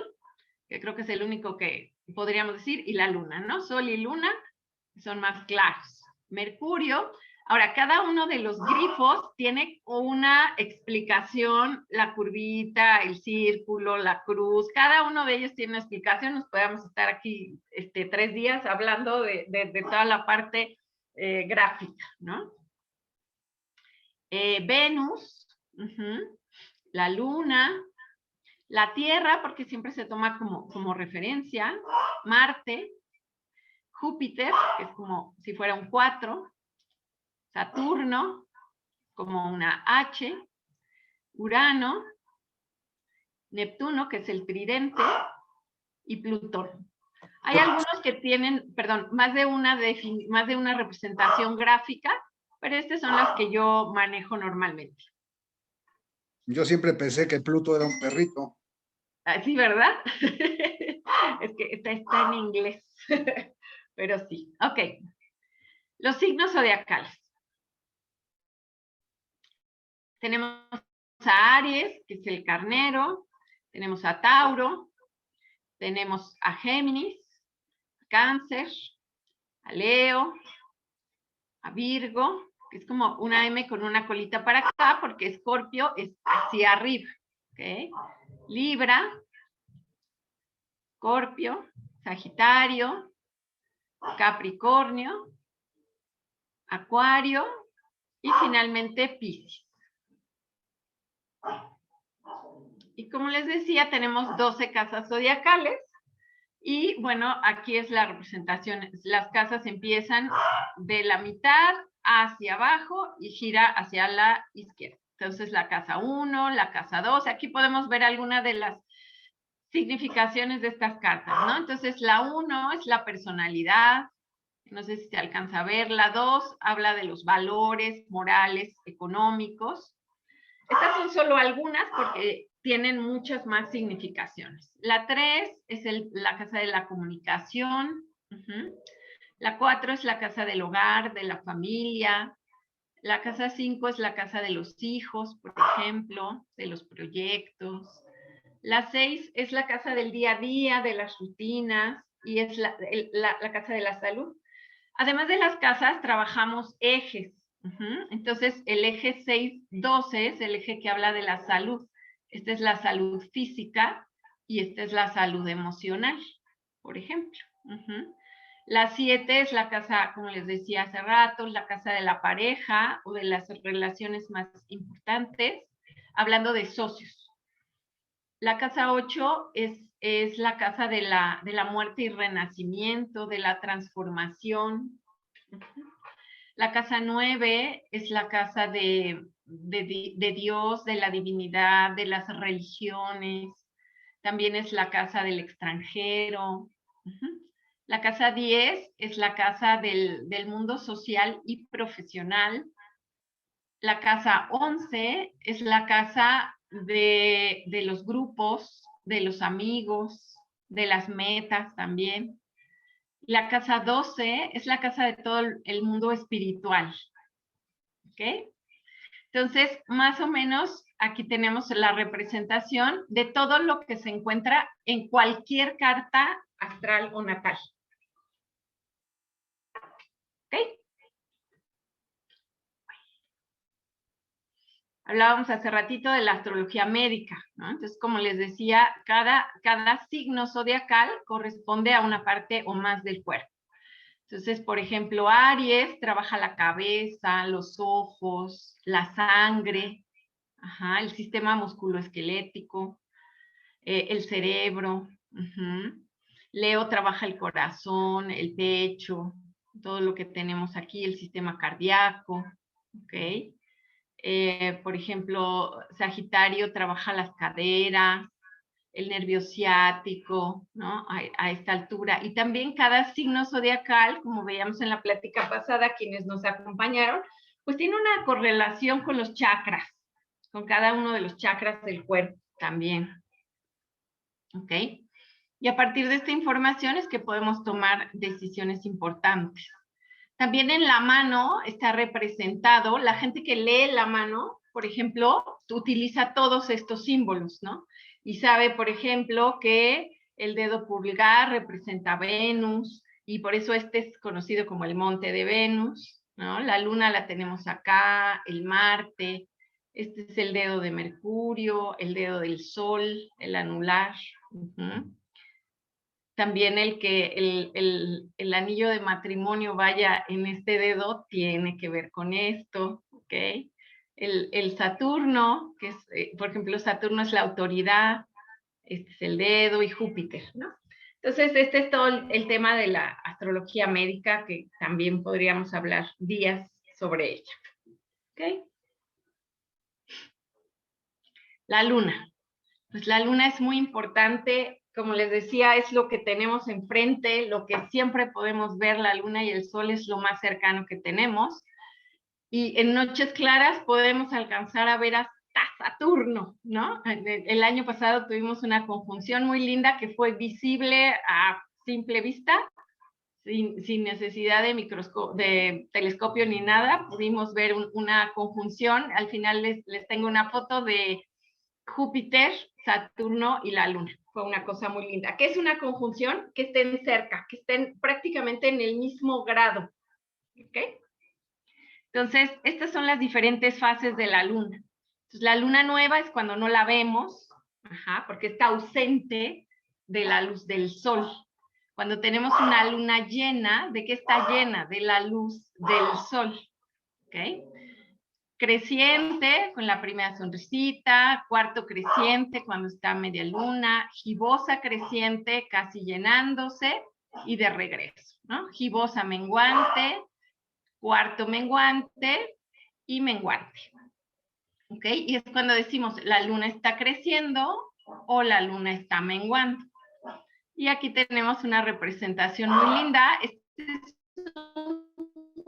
que creo que es el único que podríamos decir, y la Luna, ¿no? Sol y Luna son más claros. Mercurio. Ahora, cada uno de los grifos tiene una explicación, la curvita, el círculo, la cruz, cada uno de ellos tiene una explicación. Nos podemos estar aquí 3 días hablando de toda la parte gráfica, ¿no? Venus, la Luna, la Tierra, porque siempre se toma como referencia, Marte, Júpiter, que es como si fuera un 4, Saturno, como una H, Urano, Neptuno, que es el tridente, y Plutón. Hay algunos que tienen, perdón, más de una representación gráfica, pero estas son las que yo manejo normalmente. Yo siempre pensé que Pluto era un perrito. Sí, ¿verdad? Es que está en inglés, pero sí. Ok. Los signos zodiacales. Tenemos a Aries, que es el carnero, tenemos a Tauro, tenemos a Géminis, Cáncer, a Leo, a Virgo, que es como una M con una colita para acá, porque Escorpio es hacia arriba, ¿ok? Libra, Escorpio, Sagitario, Capricornio, Acuario y finalmente Piscis. Y como les decía, tenemos 12 casas zodiacales. Y bueno, aquí es la representación. Las casas empiezan de la mitad hacia abajo y gira hacia la izquierda. Entonces la casa 1, la casa 2, aquí podemos ver alguna de las significaciones de estas cartas, ¿no? Entonces la 1 es la personalidad, no sé si se alcanza a ver. La 2 habla de los valores morales, económicos. Estas son solo algunas porque tienen muchas más significaciones. La 3 es la casa de la comunicación. La 4 es la casa del hogar, de la familia. La casa 5 es la casa de los hijos, por ejemplo, de los proyectos. La 6 es la casa del día a día, de las rutinas, y es la casa de la salud. Además de las casas, trabajamos ejes. Entonces, el eje 6-12 es el eje que habla de la salud. Esta es la salud física y esta es la salud emocional, por ejemplo. La 7 es la casa, como les decía hace rato, la casa de la pareja o de las relaciones más importantes, hablando de socios. La casa 8 es la casa de la muerte y renacimiento, de la transformación. La casa 9 es la casa de Dios, de la divinidad, de las religiones. También es la casa del extranjero. La casa 10 es la casa del mundo social y profesional. La casa 11 es la casa de los grupos, de los amigos, de las metas también. La casa 12 es la casa de todo el mundo espiritual. ¿Ok? Entonces, más o menos, aquí tenemos la representación de todo lo que se encuentra en cualquier carta astral o natal. ¿Ok? Hablábamos hace ratito de la astrología médica, ¿no? Entonces, como les decía, cada signo zodiacal corresponde a una parte o más del cuerpo. Entonces, por ejemplo, Aries trabaja la cabeza, los ojos, la sangre, el sistema musculoesquelético, el cerebro. Leo trabaja el corazón, el pecho, todo lo que tenemos aquí, el sistema cardíaco, ¿ok? Por ejemplo, Sagitario trabaja las caderas, el nervio ciático, ¿no? A esta altura. Y también cada signo zodiacal, como veíamos en la plática pasada, quienes nos acompañaron, pues tiene una correlación con los chakras, con cada uno de los chakras del cuerpo también. ¿Ok? Y a partir de esta información es que podemos tomar decisiones importantes. También en la mano está representado, la gente que lee la mano, por ejemplo, utiliza todos estos símbolos, ¿no? Y sabe, por ejemplo, que el dedo pulgar representa a Venus, y por eso este es conocido como el monte de Venus, ¿no? La luna la tenemos acá, el Marte, este es el dedo de Mercurio, el dedo del Sol, el anular. También el anillo de matrimonio vaya en este dedo tiene que ver con esto, ¿ok? El Saturno, que es, por ejemplo, Saturno es la autoridad, este es el dedo, y Júpiter, ¿no? Entonces, este es todo el tema de la astrología médica, que también podríamos hablar días sobre ella, ¿ok? La luna. Pues la luna es muy importante, como les decía, es lo que tenemos enfrente, lo que siempre podemos ver. La luna y el sol es lo más cercano que tenemos. Y en noches claras podemos alcanzar a ver hasta Saturno, ¿no? El año pasado tuvimos una conjunción muy linda que fue visible a simple vista, sin necesidad de telescopio ni nada. Pudimos ver una conjunción. Al final les tengo una foto de Júpiter, Saturno y la Luna. Fue una cosa muy linda. ¿Qué es una conjunción? Que estén cerca, que estén prácticamente en el mismo grado. ¿Ok? Entonces, estas son las diferentes fases de la Luna. Entonces, la Luna nueva es cuando no la vemos, porque está ausente de la luz del Sol. Cuando tenemos una luna llena, ¿de qué está llena? De la luz del Sol. ¿Ok? creciente con la primera sonrisita, cuarto creciente cuando está media luna, gibosa creciente casi llenándose y de regreso, ¿no? Gibosa menguante, cuarto menguante y menguante. ¿Ok? Y es cuando decimos la luna está creciendo o la luna está menguando. Y aquí tenemos una representación muy linda. Este es un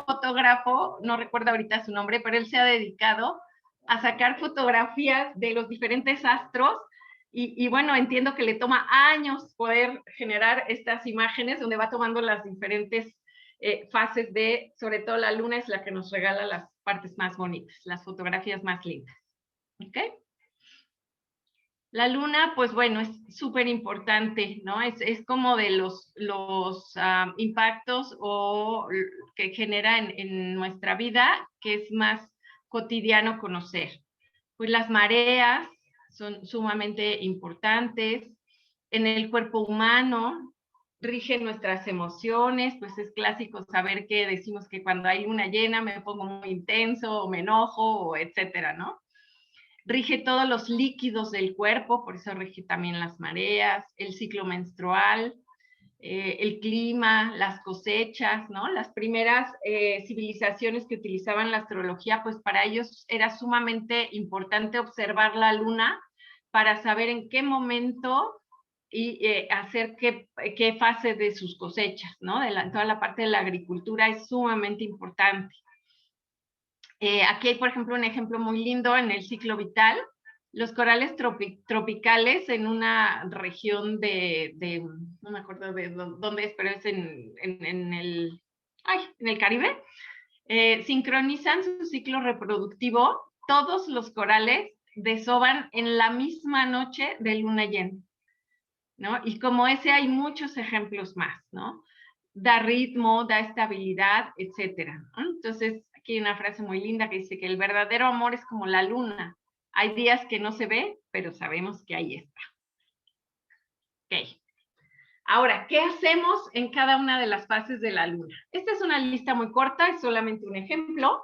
fotógrafo, no recuerdo ahorita su nombre, pero él se ha dedicado a sacar fotografías de los diferentes astros y bueno, entiendo que le toma años poder generar estas imágenes donde va tomando las diferentes fases de, sobre todo la luna es la que nos regala las partes más bonitas, las fotografías más lindas. ¿Ok? La luna, pues bueno, es súper importante, ¿no? Es como de los impactos que genera en nuestra vida, que es más cotidiano conocer. Pues las mareas son sumamente importantes. En el cuerpo humano rigen nuestras emociones, pues es clásico saber que decimos que cuando hay luna llena me pongo muy intenso, o me enojo, o etcétera, ¿no? Rige todos los líquidos del cuerpo, por eso rige también las mareas, el ciclo menstrual, el clima, las cosechas, ¿no? Las primeras civilizaciones que utilizaban la astrología, pues para ellos era sumamente importante observar la luna para saber en qué momento y hacer qué fase de sus cosechas, ¿no? Toda la parte de la agricultura es sumamente importante. Aquí hay, por ejemplo, un ejemplo muy lindo en el ciclo vital. Los corales tropicales en una región no me acuerdo de dónde es, pero es en el Caribe, sincronizan su ciclo reproductivo. Todos los corales desovan en la misma noche de luna llena, ¿no? Y como ese hay muchos ejemplos más, ¿no? Da ritmo, da estabilidad, etcétera, ¿no? Entonces, aquí hay una frase muy linda que dice que el verdadero amor es como la luna. Hay días que no se ve, pero sabemos que ahí está. Ok. Ahora, ¿qué hacemos en cada una de las fases de la luna? Esta es una lista muy corta, es solamente un ejemplo,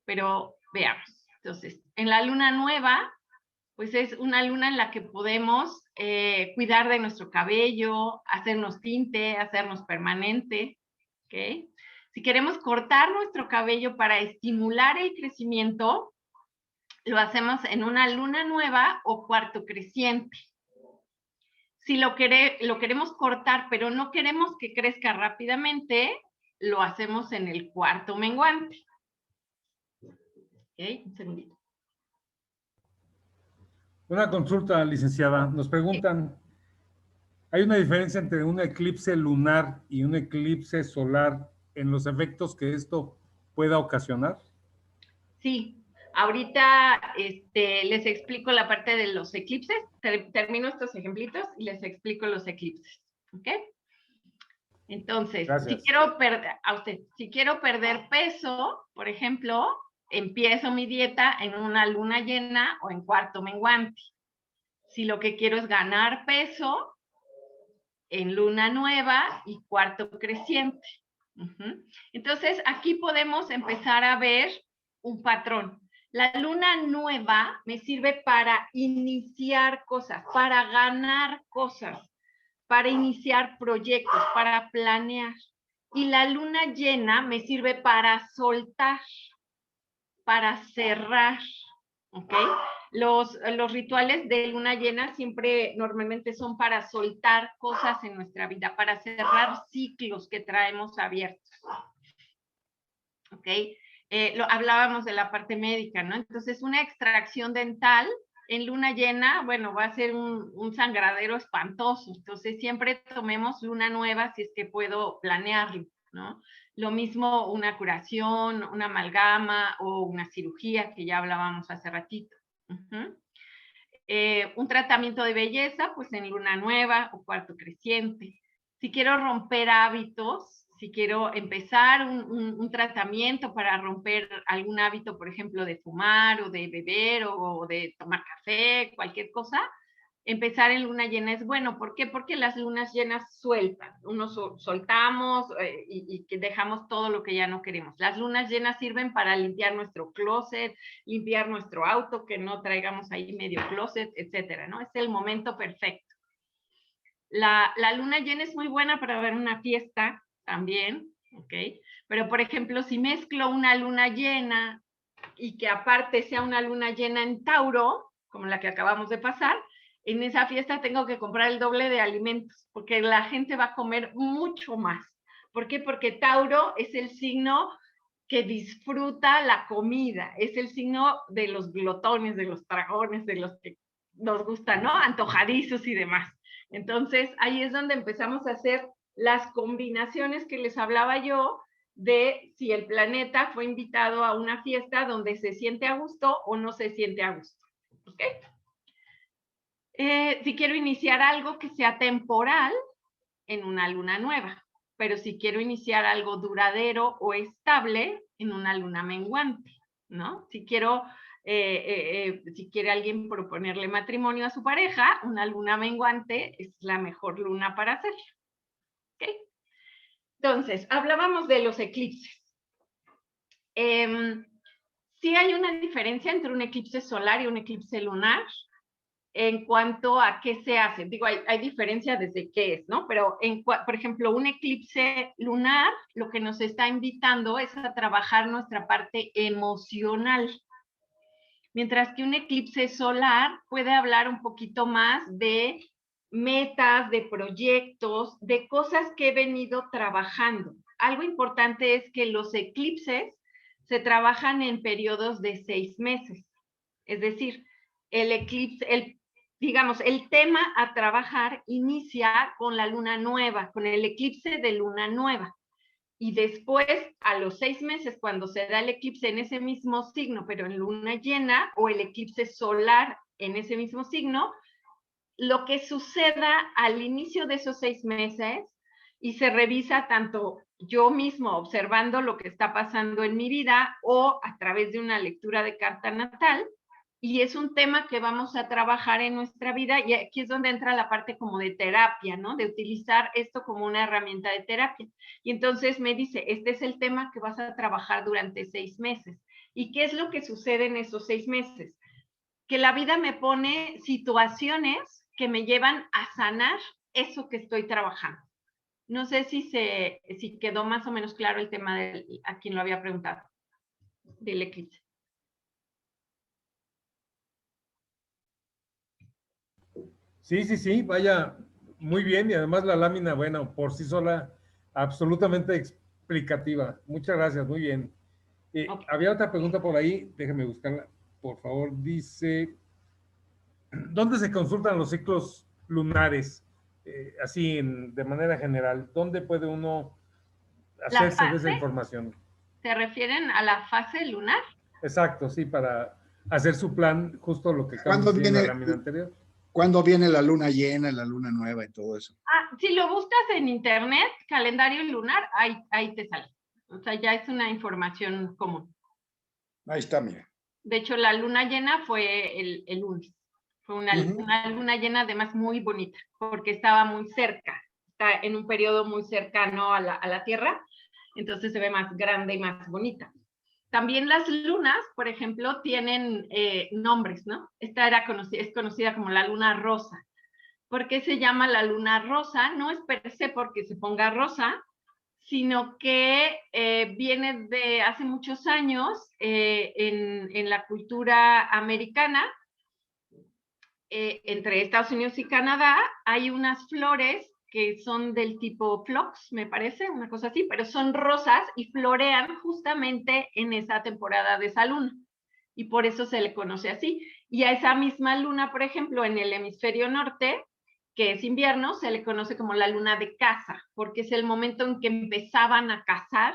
pero veamos. Entonces, en la luna nueva, pues es una luna en la que podemos cuidar de nuestro cabello, hacernos tinte, hacernos permanente, ¿ok? Si queremos cortar nuestro cabello para estimular el crecimiento, lo hacemos en una luna nueva o cuarto creciente. Si lo queremos cortar, pero no queremos que crezca rápidamente, lo hacemos en el cuarto menguante. ¿Ok? Un segundito. Una consulta, licenciada. Nos preguntan, ¿hay una diferencia entre un eclipse lunar y un eclipse solar en los efectos que esto pueda ocasionar? Sí, ahorita les explico la parte de los eclipses. Termino estos ejemplitos y les explico los eclipses. ¿Ok? Entonces, si quiero perder peso, por ejemplo, empiezo mi dieta en una luna llena o en cuarto menguante. Si lo que quiero es ganar peso, en luna nueva y cuarto creciente. Entonces, aquí podemos empezar a ver un patrón. La luna nueva me sirve para iniciar cosas, para ganar cosas, para iniciar proyectos, para planear. Y la luna llena me sirve para soltar, para cerrar, ¿ok? Los rituales de luna llena siempre normalmente son para soltar cosas en nuestra vida, para cerrar ciclos que traemos abiertos, ¿ok? Hablábamos de la parte médica, ¿no? Entonces, una extracción dental en luna llena, bueno, va a ser un sangradero espantoso. Entonces, siempre tomemos luna nueva si es que puedo planearlo, ¿no? Lo mismo una curación, una amalgama o una cirugía, que ya hablábamos hace ratito. Un tratamiento de belleza, pues en luna nueva o cuarto creciente. Si quiero romper hábitos, si quiero empezar un tratamiento para romper algún hábito, por ejemplo, de fumar o de beber o de tomar café, cualquier cosa, empezar en luna llena es bueno. ¿Por qué? Porque las lunas llenas sueltan. Soltamos y que dejamos todo lo que ya no queremos. Las lunas llenas sirven para limpiar nuestro closet, limpiar nuestro auto, que no traigamos ahí medio closet, etcétera, ¿no? Es el momento perfecto. La luna llena es muy buena para ver una fiesta también, ¿ok? Pero, por ejemplo, si mezclo una luna llena y que aparte sea una luna llena en Tauro, como la que acabamos de pasar, en esa fiesta tengo que comprar el doble de alimentos, porque la gente va a comer mucho más. ¿Por qué? Porque Tauro es el signo que disfruta la comida, es el signo de los glotones, de los dragones, de los que nos gustan, ¿no? Antojadizos y demás. Entonces, ahí es donde empezamos a hacer las combinaciones que les hablaba yo de si el planeta fue invitado a una fiesta donde se siente a gusto o no se siente a gusto. ¿Ok? Si quiero iniciar algo que sea temporal, en una luna nueva, pero si quiero iniciar algo duradero o estable, en una luna menguante, ¿no? Si quiere alguien proponerle matrimonio a su pareja, una luna menguante es la mejor luna para hacerlo. ¿Ok? Entonces, hablábamos de los eclipses. Sí hay una diferencia entre un eclipse solar y un eclipse lunar en cuanto a qué se hace. Digo, hay diferencia desde qué es, ¿no? Pero, por ejemplo, un eclipse lunar lo que nos está invitando es a trabajar nuestra parte emocional. Mientras que un eclipse solar puede hablar un poquito más de metas, de proyectos, de cosas que he venido trabajando. Algo importante es que los eclipses se trabajan en periodos de 6 meses. Es decir, el eclipse, digamos, el tema a trabajar inicia con la luna nueva, con el eclipse de luna nueva. Y después, a los 6 meses, cuando se da el eclipse en ese mismo signo, pero en luna llena, o el eclipse solar en ese mismo signo, lo que suceda al inicio de esos 6 meses, y se revisa tanto yo mismo observando lo que está pasando en mi vida o a través de una lectura de carta natal, y es un tema que vamos a trabajar en nuestra vida, y aquí es donde entra la parte como de terapia, ¿no? De utilizar esto como una herramienta de terapia. Y entonces me dice, este es el tema que vas a trabajar durante 6 meses. ¿Y qué es lo que sucede en esos 6 meses? Que la vida me pone situaciones que me llevan a sanar eso que estoy trabajando. No sé si quedó más o menos claro el tema a quien lo había preguntado, del eclipse. Sí, vaya, muy bien, y además la lámina, bueno, por sí sola, absolutamente explicativa. Muchas gracias, muy bien. Okay. Había otra pregunta por ahí, déjeme buscarla, por favor. Dice, ¿dónde se consultan los ciclos lunares? Así, de manera general, ¿dónde puede uno hacerse de esa información? ¿Se refieren a la fase lunar? Exacto, sí, para hacer su plan, justo lo que acabamos de decir en la lámina anterior. ¿Cuándo viene la luna llena, la luna nueva y todo eso? Si lo buscas en internet, calendario lunar, ahí te sale. O sea, ya es una información común. Ahí está, mira. De hecho, la luna llena fue el lunes. Fue una luna llena además muy bonita, porque estaba muy cerca, está en un periodo muy cercano a la Tierra, entonces se ve más grande y más bonita. También las lunas, por ejemplo, tienen nombres, ¿no? Esta es conocida como la luna rosa. ¿Por qué se llama la luna rosa? No es per se porque se ponga rosa, sino que viene de hace muchos años en la cultura americana, entre Estados Unidos y Canadá, hay unas flores que son del tipo phlox, me parece, una cosa así, pero son rosas y florean justamente en esa temporada de esa luna. Y por eso se le conoce así. Y a esa misma luna, por ejemplo, en el hemisferio norte, que es invierno, se le conoce como la luna de caza, porque es el momento en que empezaban a cazar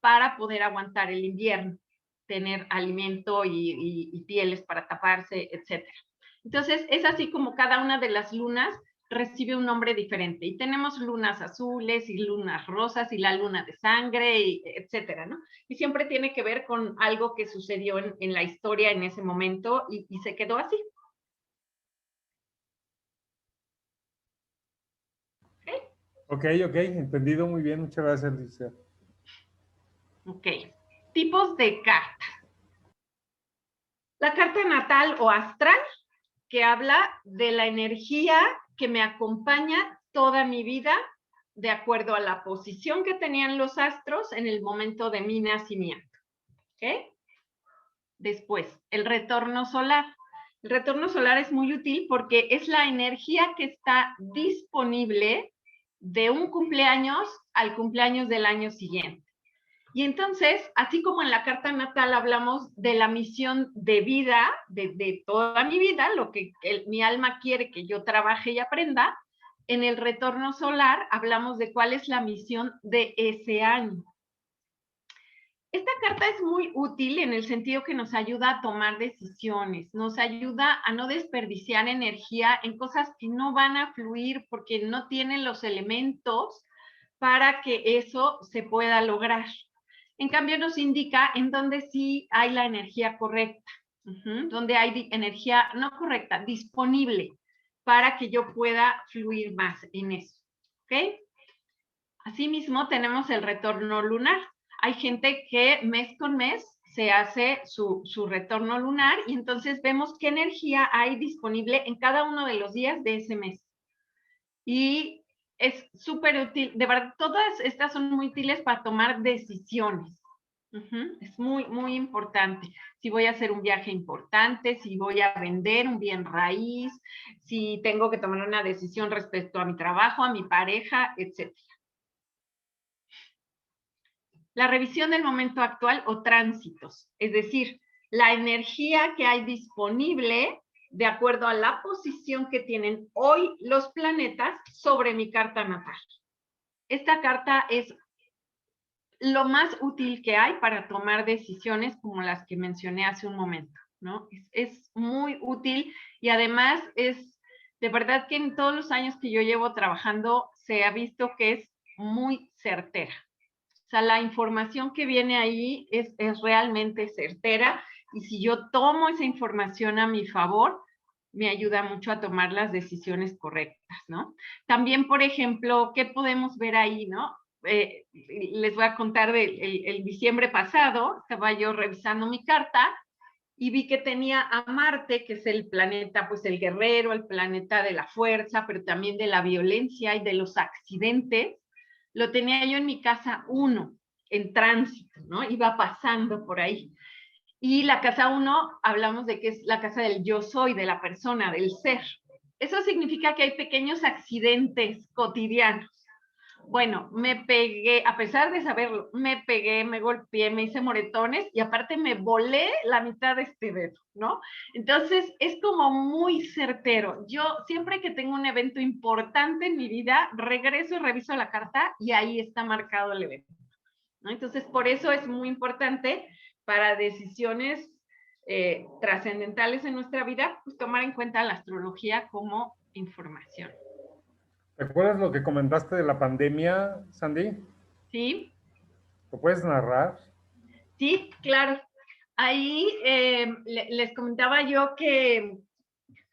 para poder aguantar el invierno, tener alimento y pieles para taparse, etcétera. Entonces, es así como cada una de las lunas recibe un nombre diferente. Y tenemos lunas azules y lunas rosas y la luna de sangre, y etcétera, ¿no? Y siempre tiene que ver con algo que sucedió en la historia en ese momento y se quedó así. Ok, entendido muy bien. Muchas gracias, Alicia. Ok, tipos de carta. La carta natal o astral, que habla de la energía que me acompaña toda mi vida, de acuerdo a la posición que tenían los astros en el momento de mi nacimiento. ¿Ok? Después, el retorno solar. El retorno solar es muy útil porque es la energía que está disponible de un cumpleaños al cumpleaños del año siguiente. Y entonces, así como en la carta natal hablamos de la misión de vida, de toda mi vida, lo que mi alma quiere que yo trabaje y aprenda, en el retorno solar hablamos de cuál es la misión de ese año. Esta carta es muy útil en el sentido que nos ayuda a tomar decisiones, nos ayuda a no desperdiciar energía en cosas que no van a fluir porque no tienen los elementos para que eso se pueda lograr. En cambio, nos indica en dónde sí hay la energía correcta, donde hay energía no correcta, disponible, para que yo pueda fluir más en eso. ¿Ok? Asimismo, tenemos el retorno lunar. Hay gente que mes con mes se hace su retorno lunar y entonces vemos qué energía hay disponible en cada uno de los días de ese mes. Y es súper útil, de verdad, todas estas son muy útiles para tomar decisiones. Es muy, muy importante. Si voy a hacer un viaje importante, si voy a vender un bien raíz, si tengo que tomar una decisión respecto a mi trabajo, a mi pareja, etc. La revisión del momento actual o tránsitos, es decir, la energía que hay disponible de acuerdo a la posición que tienen hoy los planetas sobre mi carta natal. Esta carta es lo más útil que hay para tomar decisiones como las que mencioné hace un momento, ¿no? Es muy útil y además es de verdad que en todos los años que yo llevo trabajando se ha visto que es muy certera. O sea, la información que viene ahí es realmente certera y si yo tomo esa información a mi favor, me ayuda mucho a tomar las decisiones correctas, ¿no? También, por ejemplo, ¿qué podemos ver ahí, no? Les voy a contar el diciembre pasado, estaba yo revisando mi carta y vi que tenía a Marte, que es el planeta, pues el guerrero, el planeta de la fuerza, pero también de la violencia y de los accidentes. Lo tenía yo en mi casa 1, en tránsito, ¿no? Iba pasando por ahí. Y la casa 1, hablamos de que es la casa del yo soy, de la persona, del ser. Eso significa que hay pequeños accidentes cotidianos. Bueno, me pegué, a pesar de saberlo, me pegué, me golpeé, me hice moretones y aparte me volé la mitad de este dedo, ¿no? Entonces, es como muy certero. Yo siempre que tengo un evento importante en mi vida, regreso y reviso la carta y ahí está marcado el evento, ¿no? Entonces, por eso es muy importante para decisiones trascendentales en nuestra vida, pues tomar en cuenta la astrología como información. ¿Recuerdas lo que comentaste de la pandemia, Sandy? ¿Sí? ¿Lo puedes narrar? Sí, claro. Ahí les comentaba yo que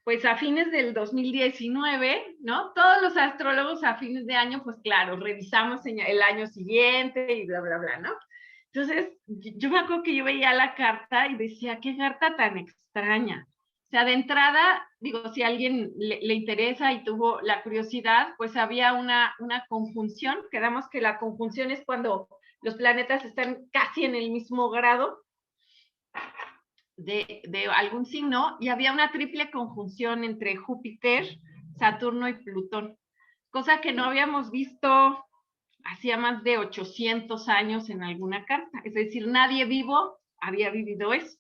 pues a fines del 2019, ¿no? Todos los astrólogos a fines de año, pues claro, revisamos el año siguiente y bla, bla, bla, ¿no? Entonces, yo me acuerdo que yo veía la carta y decía, qué carta tan extraña. O sea, de entrada, digo, si a alguien le interesa y tuvo la curiosidad, pues había una conjunción. Quedamos que la conjunción es cuando los planetas están casi en el mismo grado de algún signo, y había una triple conjunción entre Júpiter, Saturno y Plutón, cosa que no habíamos visto hacía más de 800 años en alguna carta. Es decir, nadie vivo había vivido eso.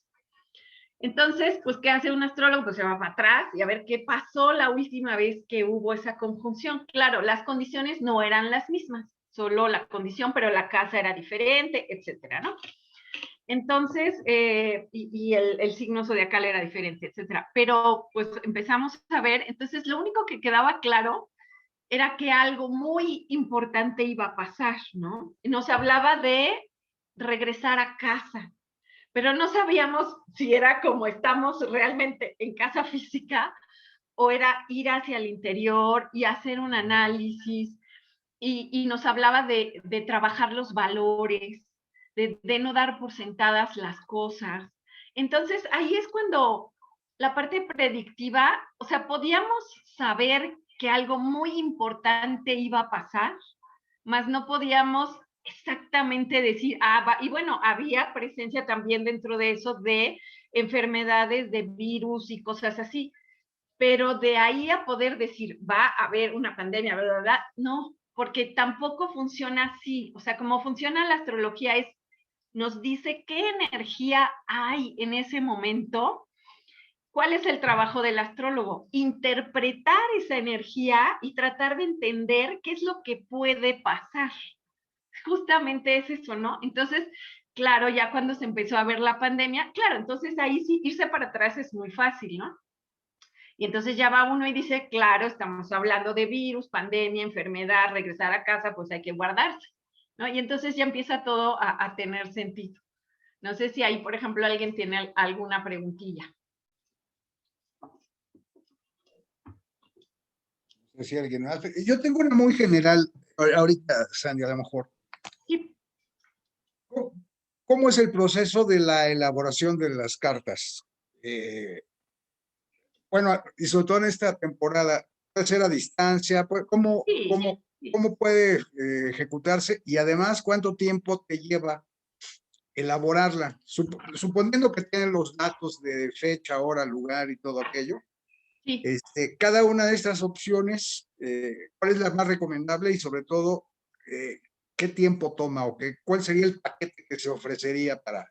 Entonces, pues, ¿qué hace un astrólogo? Pues se va para atrás y a ver qué pasó la última vez que hubo esa conjunción. Claro, las condiciones no eran las mismas, solo la condición, pero la casa era diferente, etcétera, ¿no? Entonces, y el signo zodiacal era diferente, etcétera. Pero pues empezamos a ver, entonces lo único que quedaba claro era que algo muy importante iba a pasar, ¿no? Nos hablaba de regresar a casa, pero no sabíamos si era como estamos realmente en casa física o era ir hacia el interior y hacer un análisis y nos hablaba de trabajar los valores, de no dar por sentadas las cosas. Entonces, ahí es cuando la parte predictiva, o sea, podíamos saber que algo muy importante iba a pasar, mas no podíamos exactamente decir, y bueno, había presencia también dentro de eso de enfermedades, de virus y cosas así, pero de ahí a poder decir, va a haber una pandemia, bla, bla, bla, no, porque tampoco funciona así. O sea, como funciona la astrología es, nos dice qué energía hay en ese momento. ¿Cuál es el trabajo del astrólogo? Interpretar esa energía y tratar de entender qué es lo que puede pasar. Justamente es eso, ¿no? Entonces, claro, ya cuando se empezó a ver la pandemia, claro, entonces ahí sí, irse para atrás es muy fácil, ¿no? Y entonces ya va uno y dice, claro, estamos hablando de virus, pandemia, enfermedad, regresar a casa, pues hay que guardarse, ¿no? Y entonces ya empieza todo a tener sentido. No sé si ahí, por ejemplo, alguien tiene alguna preguntilla. No sé si alguien más. Yo tengo una muy general, ahorita, Sandy, a lo mejor. Sí. ¿Cómo es el proceso de la elaboración de las cartas? Bueno, y sobre todo en esta temporada, ¿puede ser a distancia? ¿Cómo, Sí, cómo, sí. cómo puede ejecutarse? Y además, ¿cuánto tiempo te lleva elaborarla? Suponiendo que tienen los datos de fecha, hora, lugar y todo aquello. Sí. Cada una de estas opciones, ¿cuál es la más recomendable? Y sobre todo, ¿qué tiempo toma o cuál sería el paquete que se ofrecería para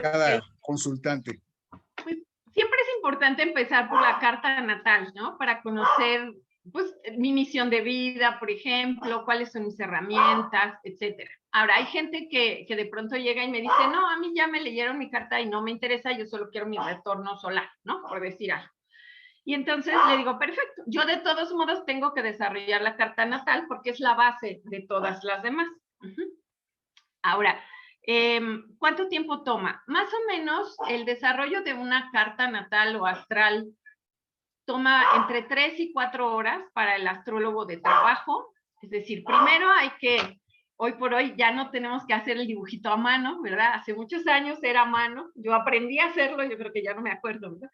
cada Okay. consultante? Pues siempre es importante empezar por la carta natal, ¿no? Para conocer, pues, mi misión de vida, por ejemplo, cuáles son mis herramientas, etcétera. Ahora, hay gente que de pronto llega y me dice, no, a mí ya me leyeron mi carta y no me interesa, yo solo quiero mi retorno solar, ¿no? Por decir algo. Y entonces le digo, perfecto, yo de todos modos tengo que desarrollar la carta natal porque es la base de todas las demás. Ahora, ¿cuánto tiempo toma? Más o menos el desarrollo de una carta natal o astral toma entre 3 y 4 horas para el astrólogo de trabajo. Es decir, primero hay que, hoy por hoy ya no tenemos que hacer el dibujito a mano, ¿verdad? Hace muchos años era a mano, yo aprendí a hacerlo, yo creo que ya no me acuerdo, ¿verdad?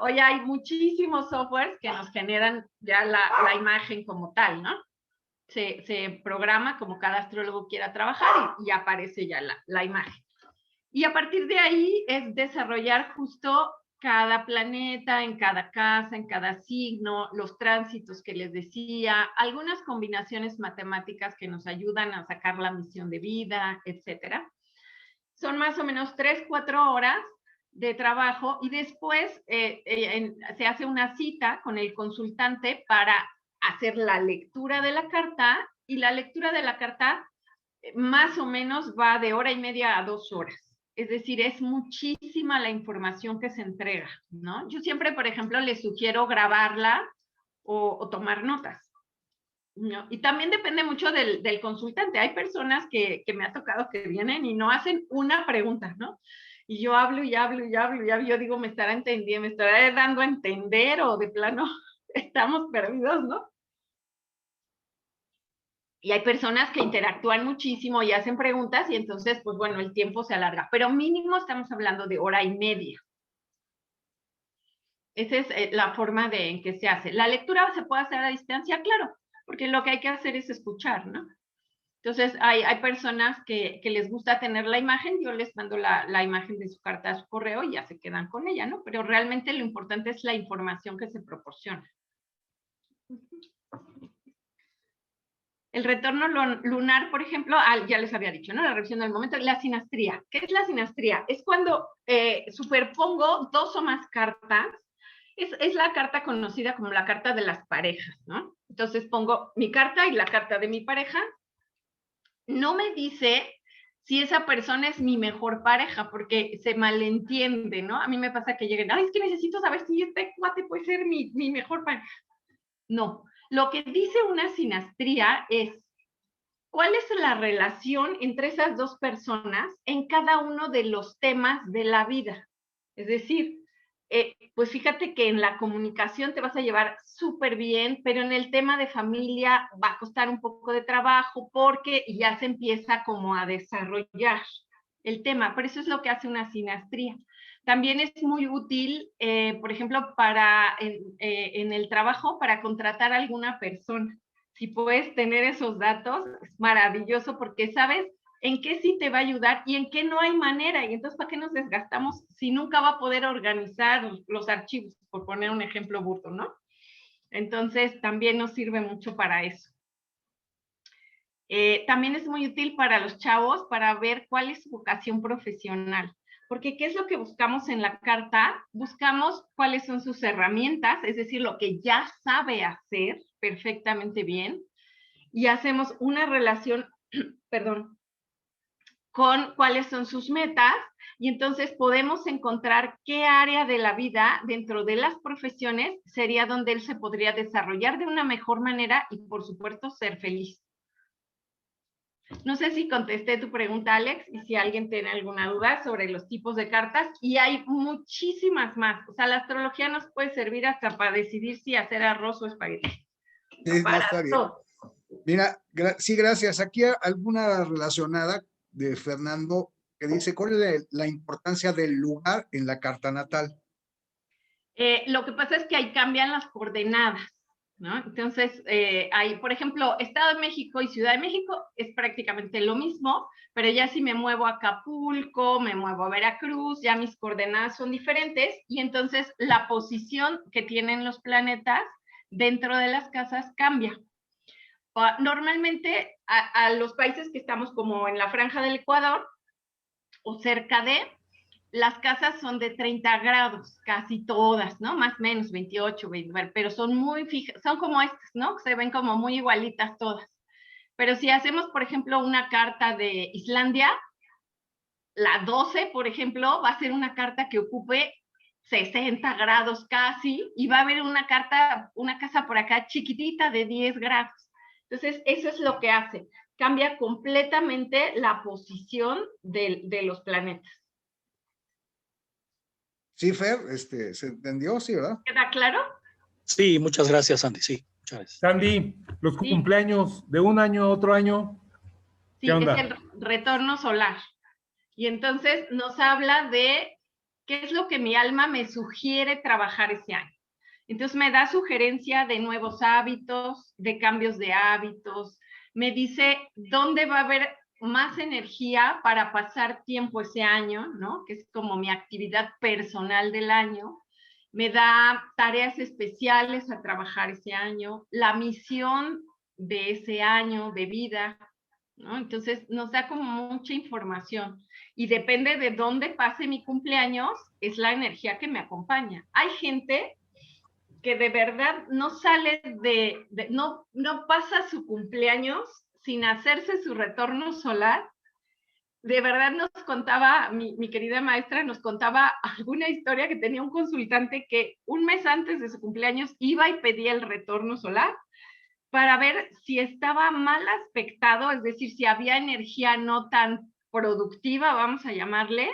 Hoy hay muchísimos softwares que nos generan ya la imagen como tal, ¿no? Se programa como cada astrólogo quiera trabajar y aparece ya la imagen. Y a partir de ahí es desarrollar justo cada planeta, en cada casa, en cada signo, los tránsitos que les decía, algunas combinaciones matemáticas que nos ayudan a sacar la misión de vida, etcétera. Son más o menos 3, 4 horas de trabajo y después se hace una cita con el consultante para hacer la lectura de la carta y la lectura de la carta más o menos va de hora y media a 2 horas. Es decir, es muchísima la información que se entrega, ¿no? Yo siempre, por ejemplo, les sugiero grabarla o tomar notas, ¿no? Y también depende mucho del consultante. Hay personas que me ha tocado que vienen y no hacen una pregunta, ¿no? Y yo hablo y hablo y hablo y hablo. Yo digo, me estará entendiendo, me estará dando a entender o de plano estamos perdidos, ¿no? Y hay personas que interactúan muchísimo y hacen preguntas y entonces, pues bueno, el tiempo se alarga. Pero mínimo estamos hablando de hora y media. Esa es la forma en que se hace. La lectura se puede hacer a distancia, claro, porque lo que hay que hacer es escuchar, ¿no? Entonces, hay personas que les gusta tener la imagen, yo les mando la imagen de su carta a su correo y ya se quedan con ella, ¿no? Pero realmente lo importante es la información que se proporciona. El retorno lunar, por ejemplo, ya les había dicho, ¿no? La revisión del momento, la sinastría. ¿Qué es la sinastría? Es cuando superpongo 2 o más cartas. Es la carta conocida como la carta de las parejas, ¿no? Entonces pongo mi carta y la carta de mi pareja. No me dice si esa persona es mi mejor pareja, porque se malentiende, ¿no? A mí me pasa que lleguen, ay, es que necesito saber si este cuate puede ser mi mejor pareja. No, lo que dice una sinastría es cuál es la relación entre esas dos personas en cada uno de los temas de la vida. Es decir, pues fíjate que en la comunicación te vas a llevar súper bien, pero en el tema de familia va a costar un poco de trabajo porque ya se empieza como a desarrollar el tema, pero eso es lo que hace una sinastría. También es muy útil, por ejemplo, en el trabajo, para contratar a alguna persona. Si puedes tener esos datos, es maravilloso porque sabes en qué sí te va a ayudar y en qué no hay manera. Y entonces, ¿para qué nos desgastamos si nunca va a poder organizar los archivos, por poner un ejemplo burdo, ¿no? Entonces, también nos sirve mucho para eso. También es muy útil para los chavos para ver cuál es su vocación profesional. Porque ¿qué es lo que buscamos en la carta? Buscamos cuáles son sus herramientas, es decir, lo que ya sabe hacer perfectamente bien, y hacemos una relación, perdón, con cuáles son sus metas, y entonces podemos encontrar qué área de la vida dentro de las profesiones sería donde él se podría desarrollar de una mejor manera y, por supuesto, ser feliz. No sé si contesté tu pregunta, Alex, y si alguien tiene alguna duda sobre los tipos de cartas, y hay muchísimas más. O sea, la astrología nos puede servir hasta para decidir si hacer arroz o espagueti. Sí, no, Para está bien. todo. Mira, sí, gracias. Aquí alguna relacionada de Fernando que dice, ¿cuál es la importancia del lugar en la carta natal? Lo que pasa es que ahí cambian las coordenadas, ¿no? Entonces, hay, por ejemplo, Estado de México y Ciudad de México es prácticamente lo mismo, pero ya si me muevo a Acapulco, me muevo a Veracruz, ya mis coordenadas son diferentes y entonces la posición que tienen los planetas dentro de las casas cambia. Normalmente a los países que estamos como en la franja del Ecuador o cerca de, las casas son de 30 grados, casi todas, ¿no? Más o menos 28, 20, pero son muy fijas, son como estas, ¿no? Se ven como muy igualitas todas. Pero si hacemos, por ejemplo, una carta de Islandia, la 12, por ejemplo, va a ser una carta que ocupe 60 grados casi, y va a haber una casa por acá chiquitita de 10 grados. Entonces, eso es lo que hace. Cambia completamente la posición de los planetas. Sí, Fer, ¿se entendió? Sí, ¿verdad? ¿Queda claro? Sí, muchas gracias, Sandy. Sí, muchas gracias. Sandy, los Sí. cumpleaños de un año a otro año, Sí, ¿qué onda? es el retorno solar. Y entonces nos habla de qué es lo que mi alma me sugiere trabajar ese año. Entonces me da sugerencia de nuevos hábitos, de cambios de hábitos, me dice dónde va a haber más energía para pasar tiempo ese año, ¿no? Que es como mi actividad personal del año. Me da tareas especiales a trabajar ese año, la misión de ese año de vida, ¿no? Entonces nos da como mucha información y depende de dónde pase mi cumpleaños, es la energía que me acompaña. Hay gente que de verdad no sale no pasa su cumpleaños sin hacerse su retorno solar. De verdad nos contaba, mi querida maestra nos contaba alguna historia que tenía un consultante que un mes antes de su cumpleaños iba y pedía el retorno solar para ver si estaba mal aspectado, es decir, si había energía no tan productiva, vamos a llamarle,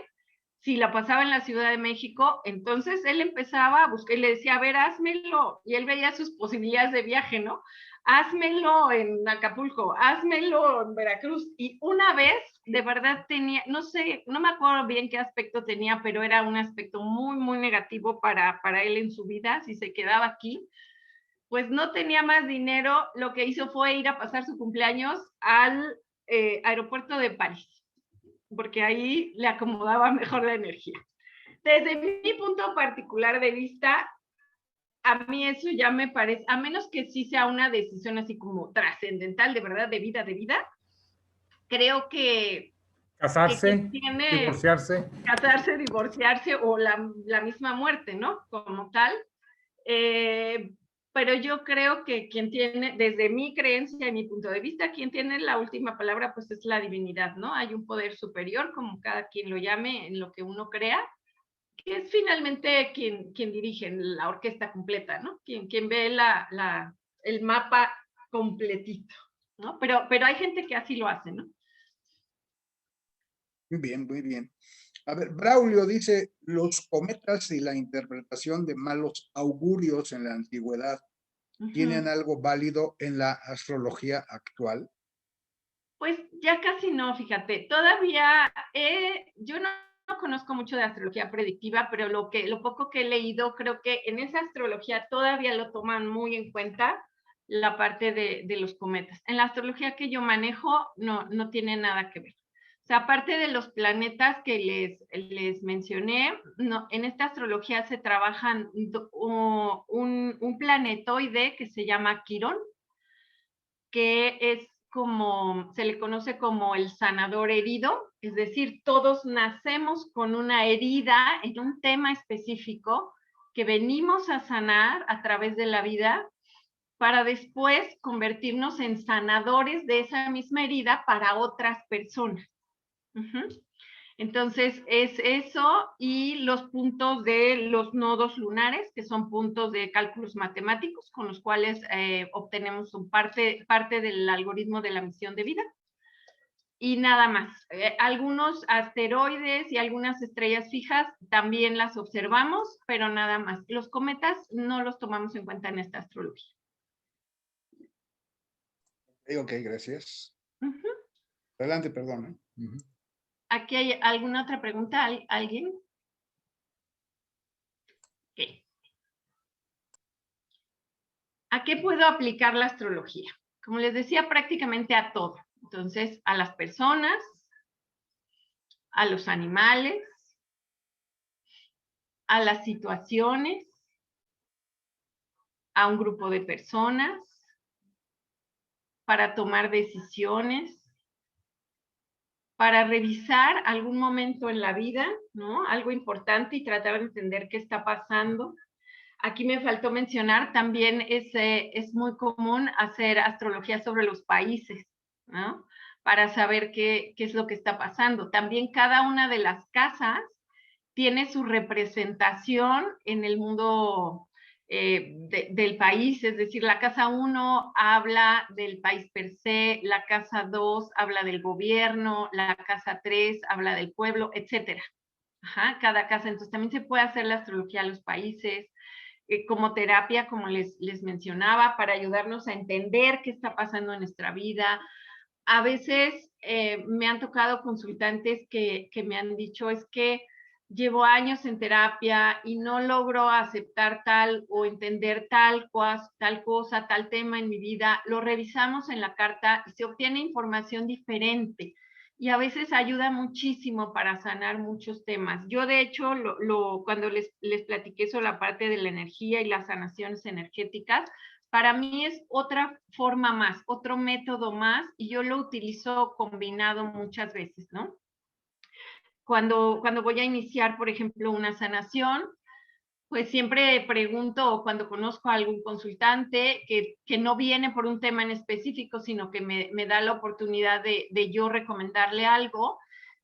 si la pasaba en la Ciudad de México, entonces él empezaba a buscar y le decía, a ver, házmelo, y él veía sus posibilidades de viaje, ¿no? Házmelo en Acapulco, házmelo en Veracruz, y una vez, de verdad tenía, no sé, no me acuerdo bien qué aspecto tenía, pero era un aspecto muy, muy negativo para él en su vida, si se quedaba aquí, pues no tenía más dinero, lo que hizo fue ir a pasar su cumpleaños al aeropuerto de París, porque ahí le acomodaba mejor la energía. Desde mi punto particular de vista, a mí eso ya me parece, a menos que sí sea una decisión así como trascendental, de verdad, de vida, creo que Casarse, tiene divorciarse. casarse, divorciarse o la misma muerte, ¿no? Como tal. Pero yo creo que quien tiene, desde mi creencia y mi punto de vista, quien tiene la última palabra, pues es la divinidad, ¿no? Hay un poder superior, como cada quien lo llame, en lo que uno crea, que es finalmente quien dirige la orquesta completa, ¿no? Quien ve el mapa completito, ¿no? Pero hay gente que así lo hace, ¿no? Muy bien, muy bien. A ver, Braulio dice, los cometas y la interpretación de malos augurios en la antigüedad, ¿tienen algo válido en la astrología actual? Pues ya casi no, fíjate. Todavía yo no conozco mucho de astrología predictiva, pero lo poco que he leído, creo que en esa astrología todavía lo toman muy en cuenta la parte de los cometas. En la astrología que yo manejo no tiene nada que ver. O sea, aparte de los planetas que les mencioné, en esta astrología se trabajan un planetoide que se llama Quirón, que es como, se le conoce como el sanador herido, es decir, todos nacemos con una herida en un tema específico que venimos a sanar a través de la vida para después convertirnos en sanadores de esa misma herida para otras personas. Entonces, es eso y los puntos de los nodos lunares, que son puntos de cálculos matemáticos con los cuales obtenemos parte del algoritmo de la misión de vida. Y nada más. Algunos asteroides y algunas estrellas fijas también las observamos, pero nada más. Los cometas no los tomamos en cuenta en esta astrología. Ok, gracias. Adelante, perdón. ¿Aquí hay alguna otra pregunta? ¿Alguien? Okay. ¿A qué puedo aplicar la astrología? Como les decía, prácticamente a todo. Entonces, a las personas, a los animales, a las situaciones, a un grupo de personas, para tomar decisiones, para revisar algún momento en la vida, ¿no? Algo importante y tratar de entender qué está pasando. Aquí me faltó mencionar, también es muy común hacer astrología sobre los países, ¿no? Para saber qué es lo que está pasando. También cada una de las casas tiene su representación en el mundo del país, es decir, la casa 1 habla del país per se, la casa 2 habla del gobierno, la casa 3 habla del pueblo, etcétera. Cada casa. Entonces también se puede hacer la astrología a los países, como terapia, como les mencionaba, para ayudarnos a entender qué está pasando en nuestra vida. A veces me han tocado consultantes que me han dicho, es que llevo años en terapia y no logro aceptar tal o entender tal cosa, tal tema en mi vida. Lo revisamos en la carta y se obtiene información diferente. Y a veces ayuda muchísimo para sanar muchos temas. Yo, de hecho, cuando les platiqué sobre la parte de la energía y las sanaciones energéticas, para mí es otra forma más, otro método más, y yo lo utilizo combinado muchas veces, ¿no? Cuando voy a iniciar, por ejemplo, una sanación, pues siempre pregunto, o cuando conozco a algún consultante que no viene por un tema en específico, sino que me da la oportunidad de yo recomendarle algo.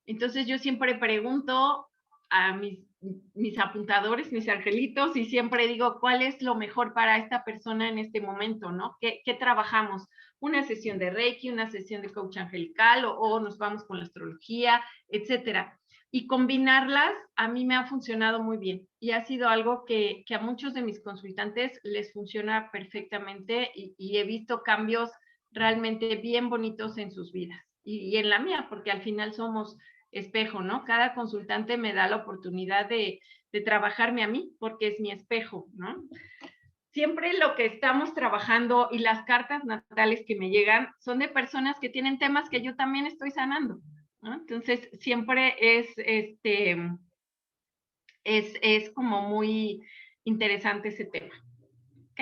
Entonces yo siempre pregunto a mis apuntadores, mis angelitos, y siempre digo, ¿cuál es lo mejor para esta persona en este momento, ¿no? ¿Qué trabajamos? Una sesión de Reiki, una sesión de coach angelical, o nos vamos con la astrología, etcétera. Y combinarlas a mí me ha funcionado muy bien y ha sido algo que a muchos de mis consultantes les funciona perfectamente y he visto cambios realmente bien bonitos en sus vidas y en la mía, porque al final somos espejo, ¿no? Cada consultante me da la oportunidad de trabajarme a mí porque es mi espejo, ¿no? Siempre lo que estamos trabajando y las cartas natales que me llegan son de personas que tienen temas que yo también estoy sanando, ¿no? Entonces, siempre es como muy interesante ese tema. ¿Ok?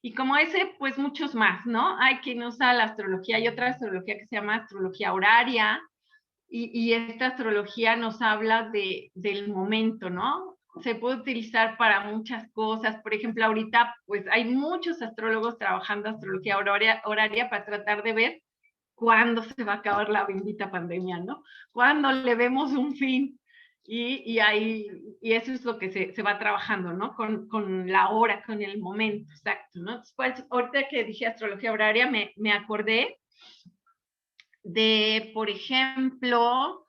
Y como ese, pues muchos más, ¿no? Hay quien usa la astrología, hay otra astrología que se llama astrología horaria, y esta astrología nos habla del momento, ¿no? Se puede utilizar para muchas cosas. Por ejemplo, ahorita, pues hay muchos astrólogos trabajando astrología horaria para tratar de ver cuándo se va a acabar la bendita pandemia, ¿no? Cuándo le vemos un fin. Y eso es lo que se va trabajando, ¿no? Con la hora, con el momento, exacto, ¿no? Después, ahorita que dije astrología horaria, me acordé de, por ejemplo,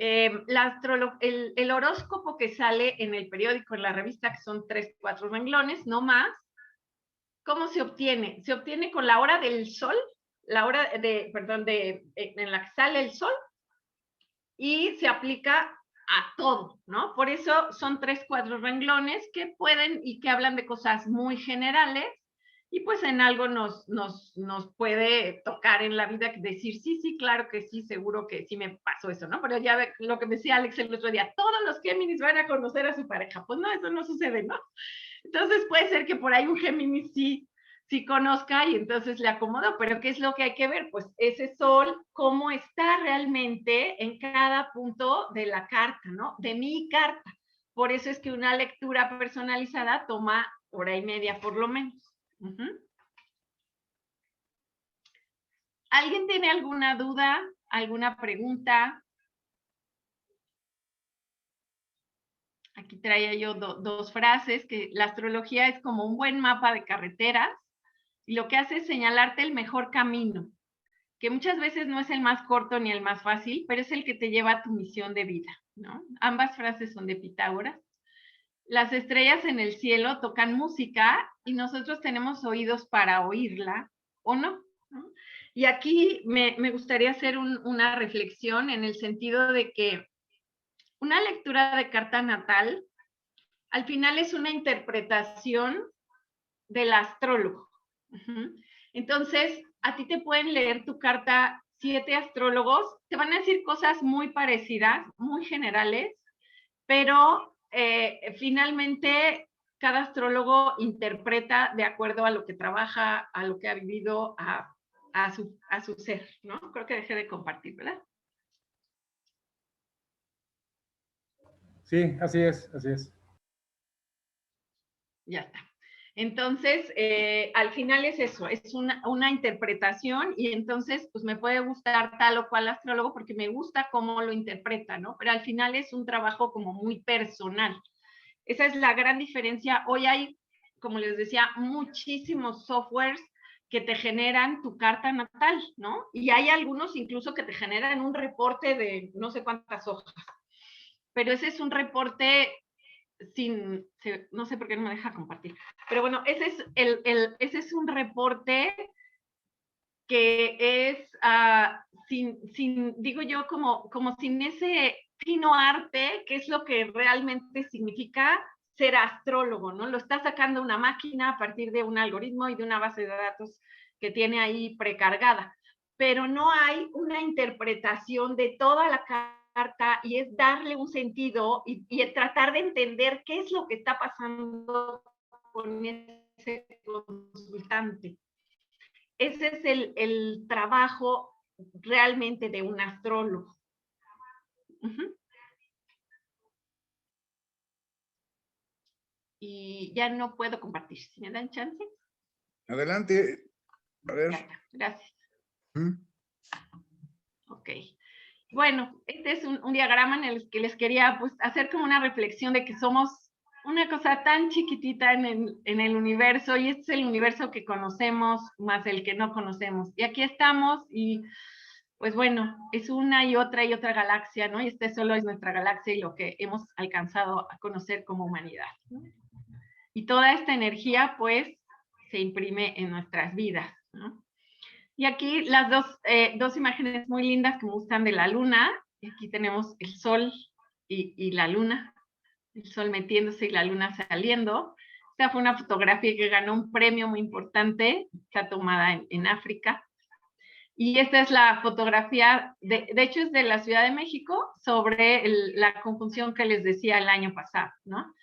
el horóscopo que sale en el periódico, en la revista, que son 3, 4 renglones, no más. ¿Cómo se obtiene? Se obtiene con la hora del sol, la hora en la que sale el sol, y se aplica a todo, ¿no? Por eso son 3, 4 renglones que pueden y que hablan de cosas muy generales, y pues en algo nos puede tocar en la vida decir, sí, claro que sí, seguro que sí me pasó eso, ¿no? Pero ya ve lo que me decía Alex el otro día, todos los Géminis van a conocer a su pareja. Pues no, eso no sucede, ¿no? Entonces puede ser que por ahí un Géminis sí conozca y entonces le acomodo, pero ¿qué es lo que hay que ver? Pues ese sol, cómo está realmente en cada punto de la carta, ¿no? De mi carta. Por eso es que una lectura personalizada toma hora y media por lo menos. ¿Alguien tiene alguna duda, alguna pregunta? Aquí traía yo dos frases, que la astrología es como un buen mapa de carreteras y lo que hace es señalarte el mejor camino, que muchas veces no es el más corto ni el más fácil, pero es el que te lleva a tu misión de vida, ¿no? Ambas frases son de Pitágoras. Las estrellas en el cielo tocan música y nosotros tenemos oídos para oírla o no, ¿no? Y aquí me gustaría hacer una reflexión en el sentido de que una lectura de carta natal al final es una interpretación del astrólogo. Entonces, a ti te pueden leer tu carta 7 astrólogos, te van a decir cosas muy parecidas, muy generales, pero finalmente cada astrólogo interpreta de acuerdo a lo que trabaja, a lo que ha vivido, a su ser, ¿no? Creo que dejé de compartir, ¿verdad? Sí, así es, así es. Ya está. Entonces, al final es eso, es una interpretación y entonces pues me puede gustar tal o cual astrólogo porque me gusta cómo lo interpreta, ¿no? Pero al final es un trabajo como muy personal. Esa es la gran diferencia. Hoy hay, como les decía, muchísimos softwares que te generan tu carta natal, ¿no? Y hay algunos incluso que te generan un reporte de no sé cuántas hojas. Pero ese es un reporte no sé por qué no me deja compartir, pero bueno, ese es un reporte que es digo yo, como sin ese fino arte, que es lo que realmente significa ser astrólogo, ¿no? Lo está sacando una máquina a partir de un algoritmo y de una base de datos que tiene ahí precargada, pero no hay una interpretación de toda la carta y es darle un sentido y tratar de entender qué es lo que está pasando con ese consultante. Ese es el trabajo realmente de un astrólogo. Y ya no puedo compartir. ¿Si me dan chance? Adelante. A ver. Gracias. Ok. Bueno, este es un diagrama en el que les quería pues, hacer como una reflexión de que somos una cosa tan chiquitita en el universo, y este es el universo que conocemos más el que no conocemos. Y aquí estamos y pues bueno, es una y otra galaxia, ¿no? Y este solo es nuestra galaxia y lo que hemos alcanzado a conocer como humanidad, ¿no? Y toda esta energía pues se imprime en nuestras vidas, ¿no? Y aquí las dos imágenes muy lindas que me gustan de la luna. Y aquí tenemos el sol y la luna, el sol metiéndose y la luna saliendo. Esta fue una fotografía que ganó un premio muy importante, está tomada en África. Y esta es la fotografía, de hecho es de la Ciudad de México, sobre la conjunción que les decía el año pasado, ¿no?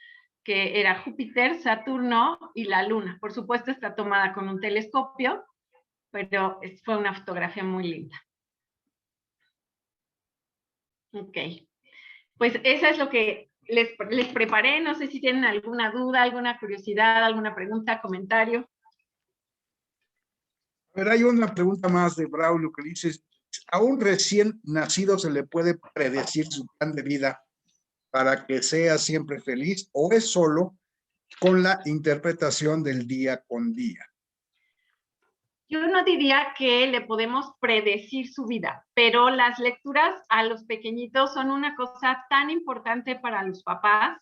Que era Júpiter, Saturno y la luna. Por supuesto está tomada con un telescopio, pero fue una fotografía muy linda. Ok, pues eso es lo que les preparé. No sé si tienen alguna duda, alguna curiosidad, alguna pregunta, comentario. A ver, hay una pregunta más de Braulio que dice, ¿a un recién nacido se le puede predecir su plan de vida para que sea siempre feliz o es solo con la interpretación del día con día? Yo no diría que le podemos predecir su vida, pero las lecturas a los pequeñitos son una cosa tan importante para los papás,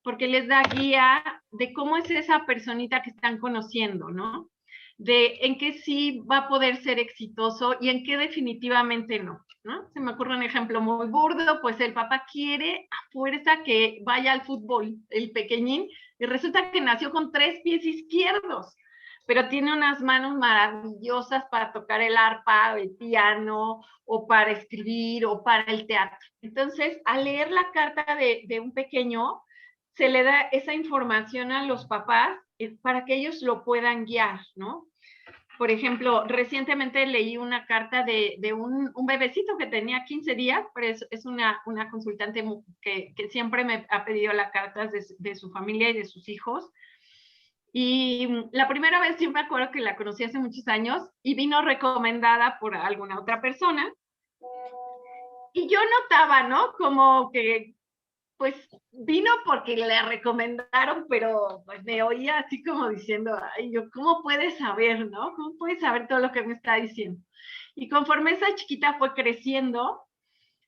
porque les da guía de cómo es esa personita que están conociendo, ¿no? De en qué sí va a poder ser exitoso y en qué definitivamente no, ¿no? Se me ocurre un ejemplo muy burdo, pues el papá quiere a fuerza que vaya al fútbol, el pequeñín, y resulta que nació con 3 pies izquierdos, pero tiene unas manos maravillosas para tocar el arpa, el piano, o para escribir, o para el teatro. Entonces, al leer la carta de un pequeño, se le da esa información a los papás para que ellos lo puedan guiar, ¿no? Por ejemplo, recientemente leí una carta de un bebecito que tenía 15 días, pero es una consultante que siempre me ha pedido las cartas de su familia y de sus hijos. Y la primera vez yo me acuerdo que la conocí hace muchos años y vino recomendada por alguna otra persona. Y yo notaba, ¿no? Como que, pues, vino porque le recomendaron, pero pues me oía así como diciendo, ay, yo, ¿cómo puedes saber, no? ¿Cómo puedes saber todo lo que me está diciendo? Y conforme esa chiquita fue creciendo,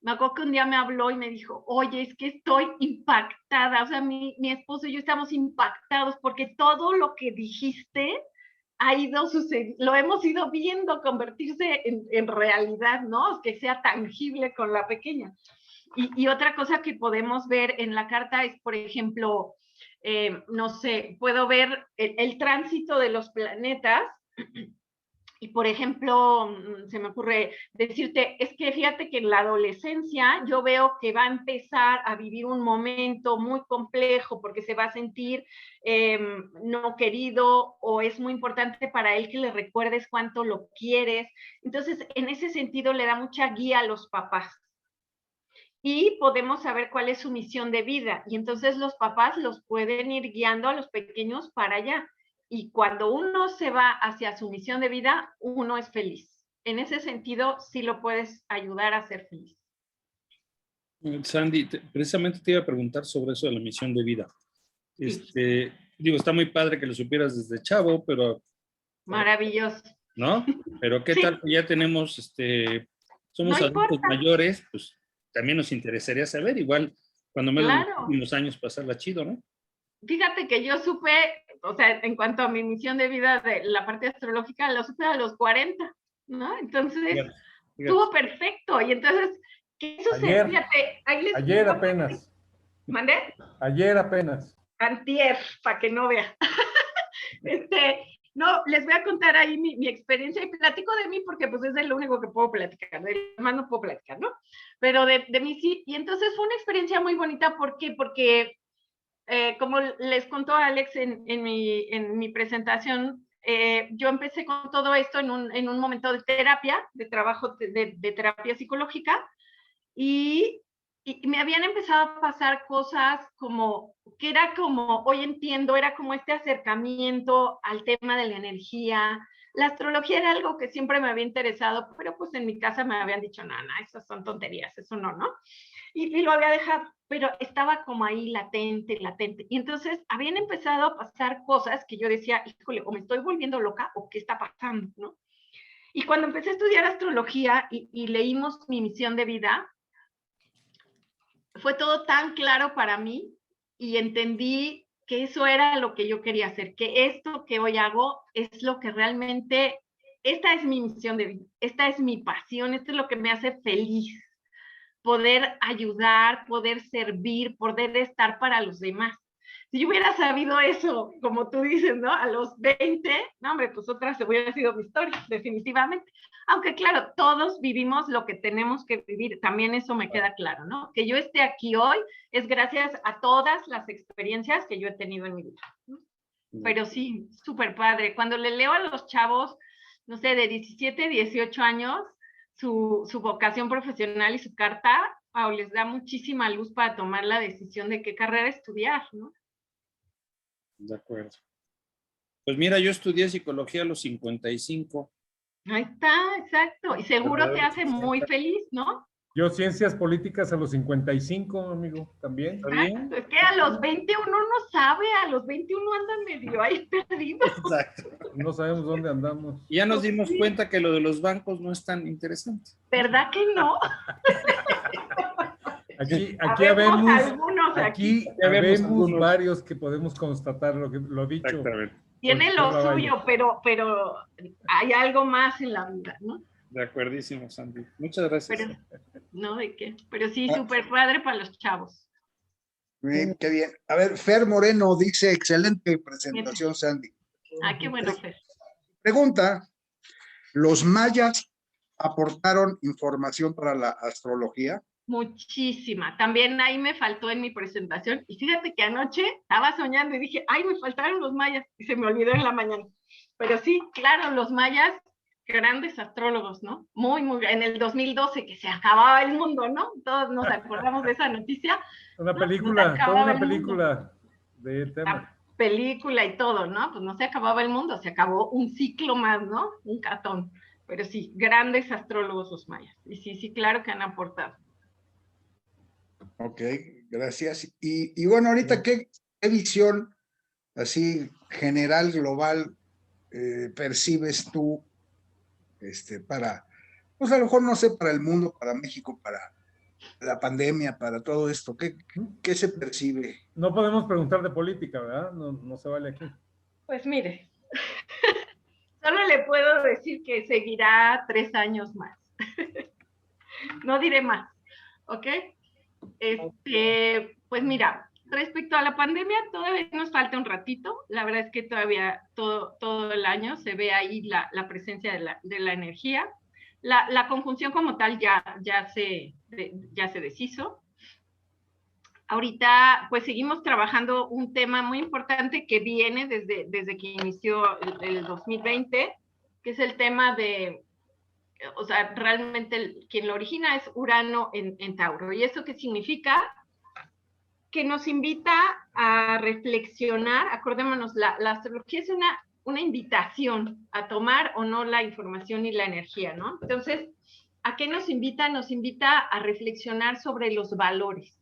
me acuerdo que un día me habló y me dijo, oye, es que estoy impactada, o sea, mi esposo y yo estamos impactados porque todo lo que dijiste ha ido sucediendo, lo hemos ido viendo convertirse en realidad, ¿no? Que sea tangible con la pequeña. Y otra cosa que podemos ver en la carta es, por ejemplo, no sé, puedo ver el tránsito de los planetas. Y, por ejemplo, se me ocurre decirte, es que fíjate que en la adolescencia yo veo que va a empezar a vivir un momento muy complejo porque se va a sentir no querido o es muy importante para él que le recuerdes cuánto lo quieres. Entonces, en ese sentido, le da mucha guía a los papás. Y podemos saber cuál es su misión de vida. Y entonces los papás los pueden ir guiando a los pequeños para allá. Y cuando uno se va hacia su misión de vida, uno es feliz. En ese sentido, sí lo puedes ayudar a ser feliz. Sandy, precisamente te iba a preguntar sobre eso de la misión de vida. Sí. Digo, está muy padre que lo supieras desde chavo, pero... Maravilloso. ¿No? Pero ¿qué Sí. tal que ya tenemos, somos No adultos importa. mayores? Pues también nos interesaría saber, igual, cuando me Claro. los últimos años pasarla chido, ¿no? Fíjate que yo supe, o sea, en cuanto a mi misión de vida de la parte astrológica, lo supe a los 40, ¿no? Entonces, estuvo perfecto. Y entonces, ¿qué sucede? Fíjate, ahí les Ayer apenas. ¿Mandé? Ayer apenas. Antier, para que no vea. No, les voy a contar ahí mi experiencia y platico de mí porque pues es lo único que puedo platicar, de más no puedo platicar, ¿no? Pero de mí sí, y entonces fue una experiencia muy bonita, ¿por qué? Porque como les contó Alex en mi presentación, yo empecé con todo esto en un momento de terapia, de trabajo de terapia psicológica, y me habían empezado a pasar cosas como, que era como, hoy entiendo, era como este acercamiento al tema de la energía. La astrología era algo que siempre me había interesado, pero pues en mi casa me habían dicho, no, esas son tonterías, eso no, ¿no? Y lo había dejado, pero estaba como ahí latente. Y entonces habían empezado a pasar cosas que yo decía, híjole, o me estoy volviendo loca o qué está pasando, ¿no? Y cuando empecé a estudiar astrología y leímos mi misión de vida, fue todo tan claro para mí y entendí que eso era lo que yo quería hacer, que esto que hoy hago es lo que realmente, esta es mi misión de vida, esta es mi pasión, esto es lo que me hace feliz, poder ayudar, poder servir, poder estar para los demás. Si yo hubiera sabido eso, como tú dices, ¿no? A los 20, no, hombre, pues otra se hubiera sido mi historia, definitivamente. Aunque claro, todos vivimos lo que tenemos que vivir, también eso me queda claro, ¿no? Que yo esté aquí hoy es gracias a todas las experiencias que yo he tenido en mi vida, ¿no? Pero sí, súper padre. Cuando le leo a los chavos, no sé, de 17, 18 años, su vocación profesional y su carta, wow, les da muchísima luz para tomar la decisión de qué carrera estudiar, ¿no? De acuerdo. Pues mira, yo estudié psicología a los 55. Ahí está, exacto. Y seguro te hace muy feliz, ¿no? Yo ciencias políticas a los 55, amigo, también. ¿Está bien? Es que a los 20 uno no sabe, a los 21 anda medio ahí perdido. Exacto. No sabemos dónde andamos. Y ya nos dimos cuenta que lo de los bancos no es tan interesante. ¿Verdad que no? Aquí Habemos habemos, algunos aquí Ya vemos habemos algunos. varios que podemos constatar lo dicho. Exactamente. Tiene Por lo la Valle. suyo, pero hay algo más en la vida, ¿no? De acuerdísimo, Sandy. Muchas gracias. Pero, no, ¿de qué? Pero sí, Ah. súper padre para los chavos. Bien, qué bien. A ver, Fer Moreno dice, excelente presentación, Sandy. Ah, qué bueno, Fer. Pregunta, ¿los mayas aportaron información para la astrología? Muchísima. También ahí me faltó en mi presentación. Y fíjate que anoche estaba soñando y dije, ay, me faltaron los mayas. Y se me olvidó en la mañana. Pero sí, claro, los mayas, grandes astrólogos, ¿no? Muy, muy, en el 2012, que se acababa el mundo, ¿no? Todos nos acordamos de esa noticia. Una No, película, se acababa toda una el mundo. película de tema. La película y todo, ¿no? Pues no se acababa el mundo, se acabó un ciclo más, ¿no? Un catón. Pero sí, grandes astrólogos los mayas. Y sí, claro que han aportado. Ok, gracias. Y bueno, ahorita, ¿qué visión así general, global, percibes tú para, pues a lo mejor no sé, para el mundo, para México, para la pandemia, para todo esto? ¿Qué se percibe? No podemos preguntar de política, ¿verdad? No se vale aquí. Pues mire, solo le puedo decir que seguirá 3 años más. No diré más, ¿ok? Pues mira, respecto a la pandemia, todavía nos falta un ratito. La verdad es que todavía todo el año se ve ahí la presencia de la energía. La conjunción como tal ya se deshizo. Ahorita, pues seguimos trabajando un tema muy importante que viene desde que inició el 2020, que es el tema de, o sea, realmente quien lo origina es Urano en Tauro. ¿Y eso qué significa? Que nos invita a reflexionar. Acordémonos, la astrología es una invitación a tomar o no la información y la energía, ¿no? Entonces, ¿a qué nos invita? Nos invita a reflexionar sobre los valores,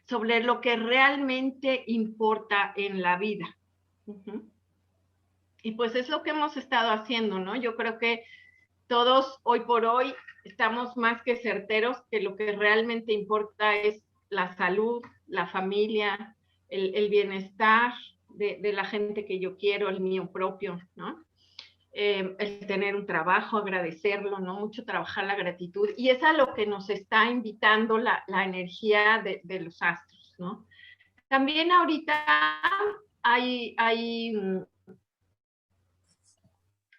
sobre lo que realmente importa en la vida. Y pues es lo que hemos estado haciendo, ¿no? Yo creo que todos hoy por hoy estamos más que certeros que lo que realmente importa es la salud, la familia, el bienestar de la gente que yo quiero, el mío propio, ¿no? El tener un trabajo, agradecerlo, ¿no? Mucho trabajar la gratitud. Y es a lo que nos está invitando la energía de los astros, ¿no? También ahorita hay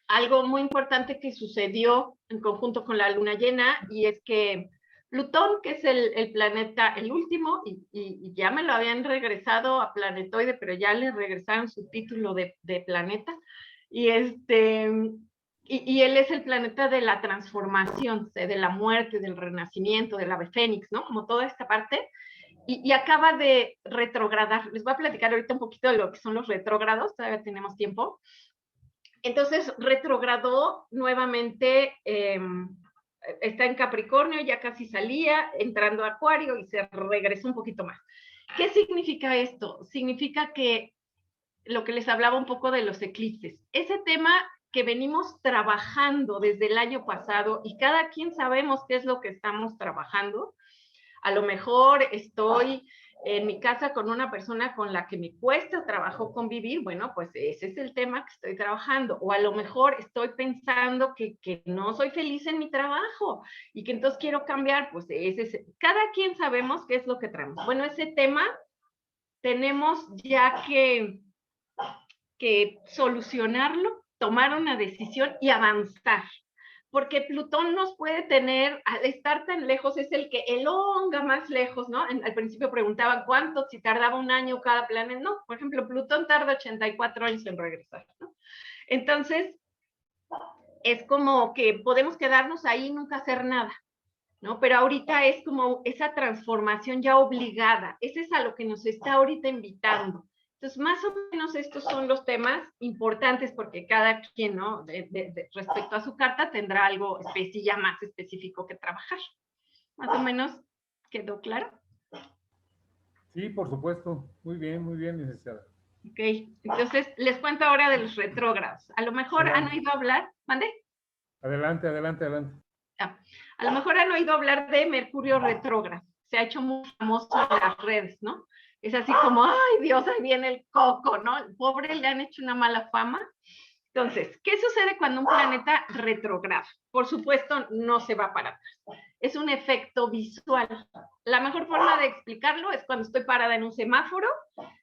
algo muy importante que sucedió en conjunto con la luna llena, y es que Plutón, que es el planeta, el último, y ya me lo habían regresado a planetoide, pero ya le regresaron su título de planeta, y y él es el planeta de la transformación, de la muerte, del renacimiento, del ave fénix, ¿no? Como toda esta parte, y acaba de retrogradar. Les voy a platicar ahorita un poquito de lo que son los retrógrados, todavía tenemos tiempo. Entonces retrogradó nuevamente, está en Capricornio, ya casi salía, entrando a Acuario y se regresó un poquito más. ¿Qué significa esto? Significa que lo que les hablaba un poco de los eclipses, ese tema que venimos trabajando desde el año pasado y cada quien sabemos qué es lo que estamos trabajando. A lo mejor estoy en mi casa con una persona con la que me cuesta trabajo convivir, bueno, pues ese es el tema que estoy trabajando. O a lo mejor estoy pensando que no soy feliz en mi trabajo y que entonces quiero cambiar, pues cada quien sabemos qué es lo que traemos. Bueno, ese tema tenemos ya que solucionarlo, tomar una decisión y avanzar. Porque Plutón nos puede tener, al estar tan lejos, es el que elonga más lejos, ¿no? Al principio preguntaban cuánto, si tardaba un año cada planeta. No, por ejemplo, Plutón tarda 84 años en regresar, ¿no? Entonces, es como que podemos quedarnos ahí y nunca hacer nada, ¿no? Pero ahorita es como esa transformación ya obligada. Ese es a lo que nos está ahorita invitando. Entonces, más o menos estos son los temas importantes porque cada quien, ¿no? Respecto a su carta tendrá algo ya más específico que trabajar. ¿Más o menos quedó claro? Sí, por supuesto. Muy bien, licenciada. Ok, entonces les cuento ahora de los retrógrados. A lo mejor han Adelante. oído hablar, ¿mande? Adelante. A lo mejor han oído hablar de Mercurio retrógrado. Se ha hecho muy famoso en las redes, ¿no? Es así como, ay Dios, ahí viene el coco, ¿no? El pobre le han hecho una mala fama. Entonces, ¿qué sucede cuando un planeta retrograda? Por supuesto, no se va para atrás. Es un efecto visual. La mejor forma de explicarlo es cuando estoy parada en un semáforo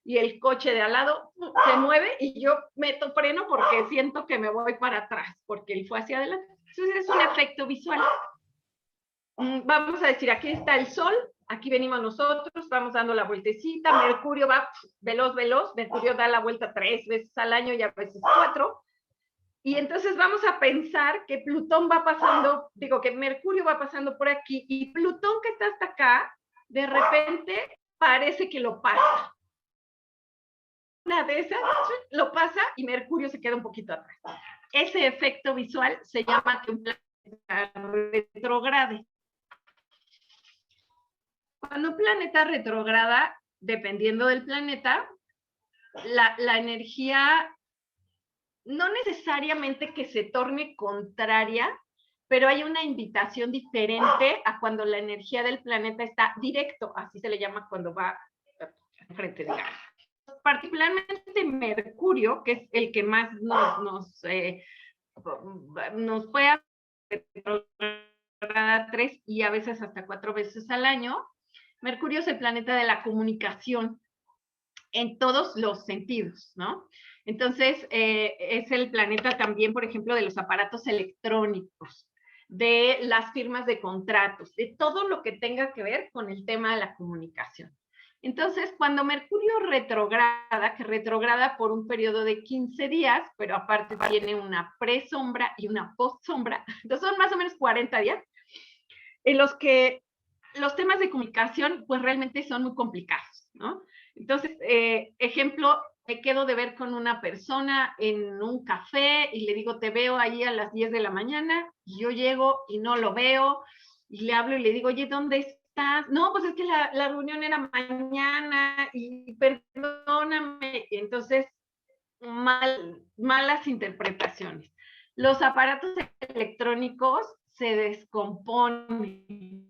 y el coche de al lado se mueve y yo meto freno porque siento que me voy para atrás, porque él fue hacia adelante. Entonces es un efecto visual. Vamos a decir, aquí está el Sol, aquí venimos nosotros, vamos dando la vueltecita, Mercurio va veloz, Mercurio da la vuelta 3 veces al año y a veces 4. Y entonces vamos a pensar que Plutón va pasando, digo que Mercurio va pasando por aquí y Plutón que está hasta acá, de repente parece que lo pasa. Una de esas lo pasa y Mercurio se queda un poquito atrás. Ese efecto visual se llama que un planeta retrograde. Cuando un planeta retrograda, dependiendo del planeta, la energía no necesariamente que se torne contraria, pero hay una invitación diferente a cuando la energía del planeta está directo, así se le llama cuando va enfrente, digamos. Particularmente Mercurio, que es el que más nos puede retrogradar 3 y a veces hasta 4 veces al año. Mercurio es el planeta de la comunicación en todos los sentidos, ¿no? Entonces, es el planeta también, por ejemplo, de los aparatos electrónicos, de las firmas de contratos, de todo lo que tenga que ver con el tema de la comunicación. Entonces, cuando Mercurio retrograda, que retrograda por un periodo de 15 días, pero aparte tiene una presombra y una postsombra, entonces son más o menos 40 días, en los que los temas de comunicación pues realmente son muy complicados, ¿no? Entonces, ejemplo, me quedo de ver con una persona en un café y le digo, te veo ahí a las 10 de la mañana, y yo llego y no lo veo, y le hablo y le digo, oye, ¿dónde estás? No, pues es que la reunión era mañana, y perdóname. Y entonces, malas interpretaciones. Los aparatos electrónicos se descomponen.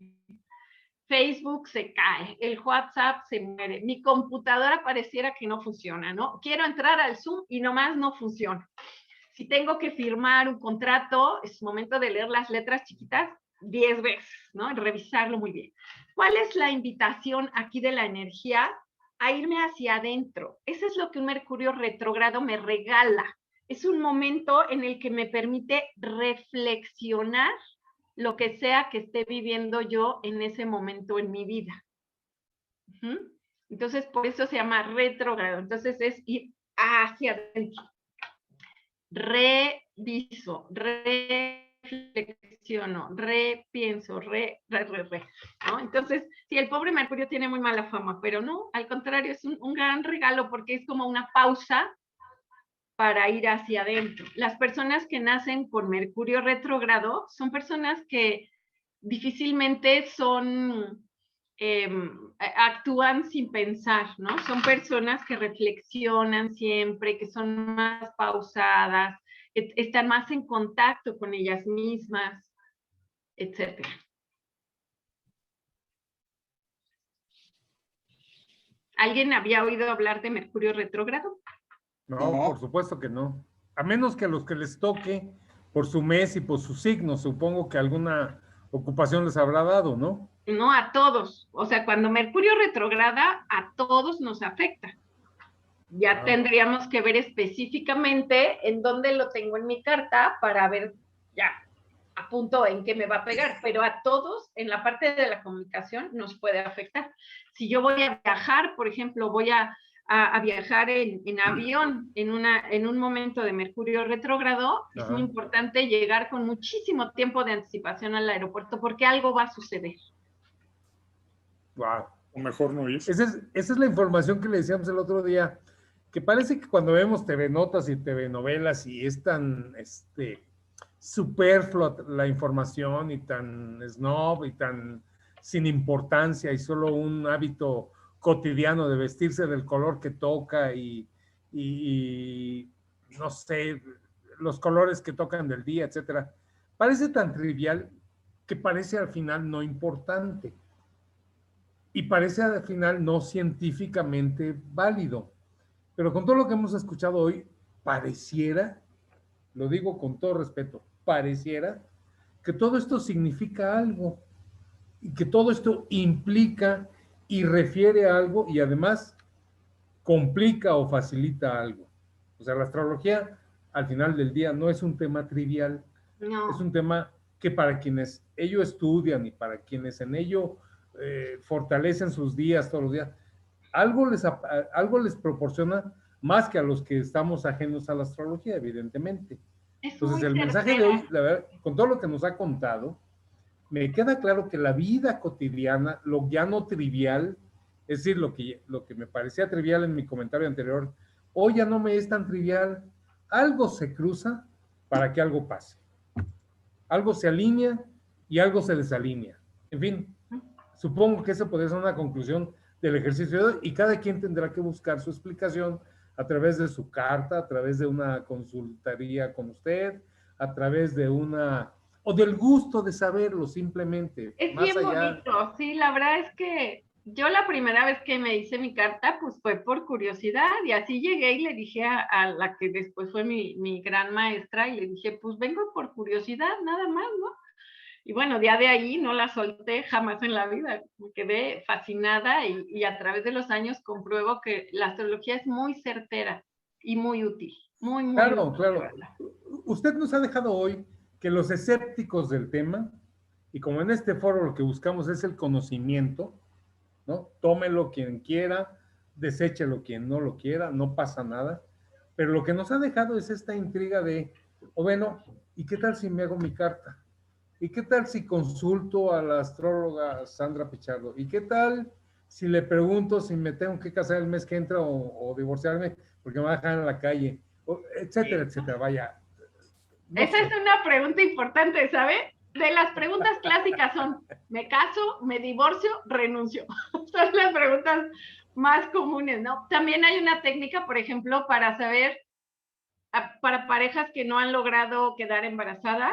Facebook se cae, el WhatsApp se muere, mi computadora pareciera que no funciona, ¿no? Quiero entrar al Zoom y nomás no funciona. Si tengo que firmar un contrato, es momento de leer las letras chiquitas 10 veces, ¿no? Revisarlo muy bien. ¿Cuál es la invitación aquí de la energía? A irme hacia adentro. Eso es lo que un Mercurio retrógrado me regala. Es un momento en el que me permite reflexionar lo que sea que esté viviendo yo en ese momento en mi vida. Entonces, por eso se llama retrógrado. Entonces, es ir hacia adentro. Reviso, reflexiono, repienso, ¿no? Entonces, sí, el pobre Mercurio tiene muy mala fama, pero no, al contrario, es un gran regalo porque es como una pausa para ir hacia adentro. Las personas que nacen con Mercurio retrógrado son personas que difícilmente actúan sin pensar, ¿no? Son personas que reflexionan siempre, que son más pausadas, que están más en contacto con ellas mismas, etc. ¿Alguien había oído hablar de Mercurio retrógrado? No, por supuesto que no. A menos que a los que les toque por su mes y por su signo, supongo que alguna ocupación les habrá dado, ¿no? No, a todos. O sea, cuando Mercurio retrograda, a todos nos afecta. Ya tendríamos que ver específicamente en dónde lo tengo en mi carta para ver ya a punto en qué me va a pegar, pero a todos en la parte de la comunicación nos puede afectar. Si yo voy a viajar, por ejemplo, voy a viajar en avión en un momento de Mercurio retrógrado, es muy importante llegar con muchísimo tiempo de anticipación al aeropuerto porque algo va a suceder. Wow. O mejor no ir. Esa es la información que le decíamos el otro día, que parece que cuando vemos TV Notas y TV Novelas y es tan superflua la información y tan snob y tan sin importancia y solo un hábito cotidiano de vestirse del color que toca y no sé, los colores que tocan del día, etcétera. Parece tan trivial que parece al final no importante y parece al final no científicamente válido. Pero con todo lo que hemos escuchado hoy, pareciera, lo digo con todo respeto, pareciera que todo esto significa algo y que todo esto implica y refiere a algo y además complica o facilita algo. O sea, la astrología al final del día no es un tema trivial, No. es un tema que para quienes ello estudian y para quienes en ello fortalecen sus días todos los días, algo les proporciona más que a los que estamos ajenos a la astrología, evidentemente. Es Entonces, muy el mensaje de certera. hoy, la verdad, con todo lo que nos ha contado, me queda claro que la vida cotidiana, lo ya no trivial, es decir, lo que me parecía trivial en mi comentario anterior, hoy ya no me es tan trivial. Algo se cruza para que algo pase. Algo se alinea y algo se desalinea. En fin, supongo que esa podría ser una conclusión del ejercicio de hoy y cada quien tendrá que buscar su explicación a través de su carta, a través de una consultoría con usted, a través de una o del gusto de saberlo simplemente. Es más bien allá. bonito, sí, la verdad es que yo la primera vez que me hice mi carta, pues fue por curiosidad y así llegué y le dije a la que después fue mi gran maestra y le dije, pues vengo por curiosidad, nada más, ¿no? Y bueno, ya de ahí no la solté jamás en la vida, me quedé fascinada y a través de los años compruebo que la astrología es muy certera y muy útil, muy, muy Claro, útil. claro. Usted nos ha dejado hoy que los escépticos del tema, y como en este foro lo que buscamos es el conocimiento, ¿no? Tómelo quien quiera, deséchelo quien no lo quiera, no pasa nada. Pero lo que nos ha dejado es esta intriga de, o bueno, ¿y qué tal si me hago mi carta? ¿Y qué tal si consulto a la astróloga Sandra Pichardo? ¿Y qué tal si le pregunto si me tengo que casar el mes que entra o divorciarme porque me va a dejar en la calle? Etcétera, etcétera. Vaya. No Esa sé. es una pregunta importante, ¿sabe? De las preguntas clásicas son, ¿me caso, me divorcio, renuncio? Son las preguntas más comunes, ¿no? También hay una técnica, por ejemplo, para saber, para parejas que no han logrado quedar embarazadas,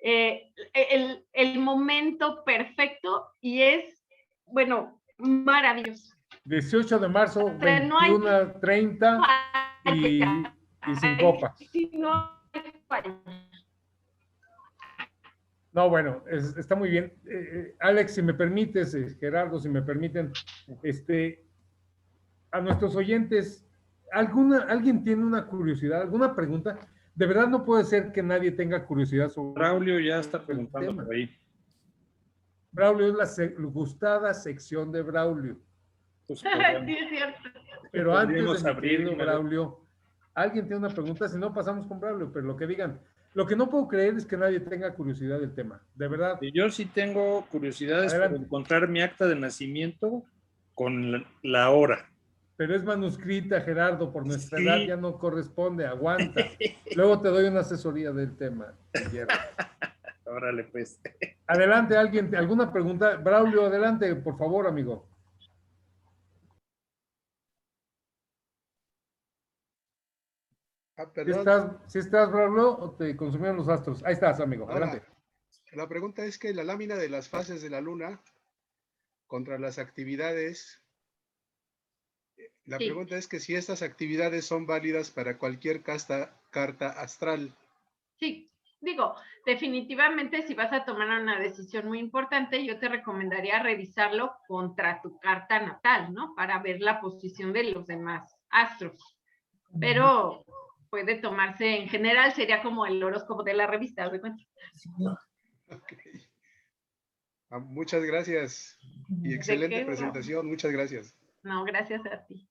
el momento perfecto y es, bueno, maravilloso. 18 de marzo, O sea, no hay 21:30 y sin copas. no hay falla. No, bueno, está muy bien. Alex, si me permites, Gerardo, si me permiten, a nuestros oyentes, ¿alguien tiene una curiosidad, alguna pregunta? De verdad no puede ser que nadie tenga curiosidad sobre Braulio ya está el preguntando tema. por ahí. Braulio es la gustada sección de Braulio. Pues Sí, es cierto. Pero antes podríamos de mi querido abrir, Braulio, alguien tiene una pregunta, si no pasamos con Braulio, pero lo que digan. Lo que no puedo creer es que nadie tenga curiosidad del tema, de verdad. Yo sí tengo curiosidades por Adelante. encontrar mi acta de nacimiento con la hora. Pero es manuscrita, Gerardo, por nuestra Sí. edad ya no corresponde, aguanta. Luego te doy una asesoría del tema. Órale, pues. Adelante, alguien, ¿alguna pregunta? Braulio, adelante, por favor, amigo. Perdón. ¿Sí estás, Braulio, o te consumieron los astros? Ahí estás, amigo, adelante. La pregunta es que la lámina de las fases de la luna contra las actividades, la pregunta es que si estas actividades son válidas para cualquier carta astral. Sí, digo, definitivamente si vas a tomar una decisión muy importante, yo te recomendaría revisarlo contra tu carta natal, ¿no? Para ver la posición de los demás astros. Pero puede tomarse, en general, sería como el horóscopo de la revista, ¿de cuenta? Okay. Muchas gracias y excelente presentación, muchas gracias. No, gracias a ti.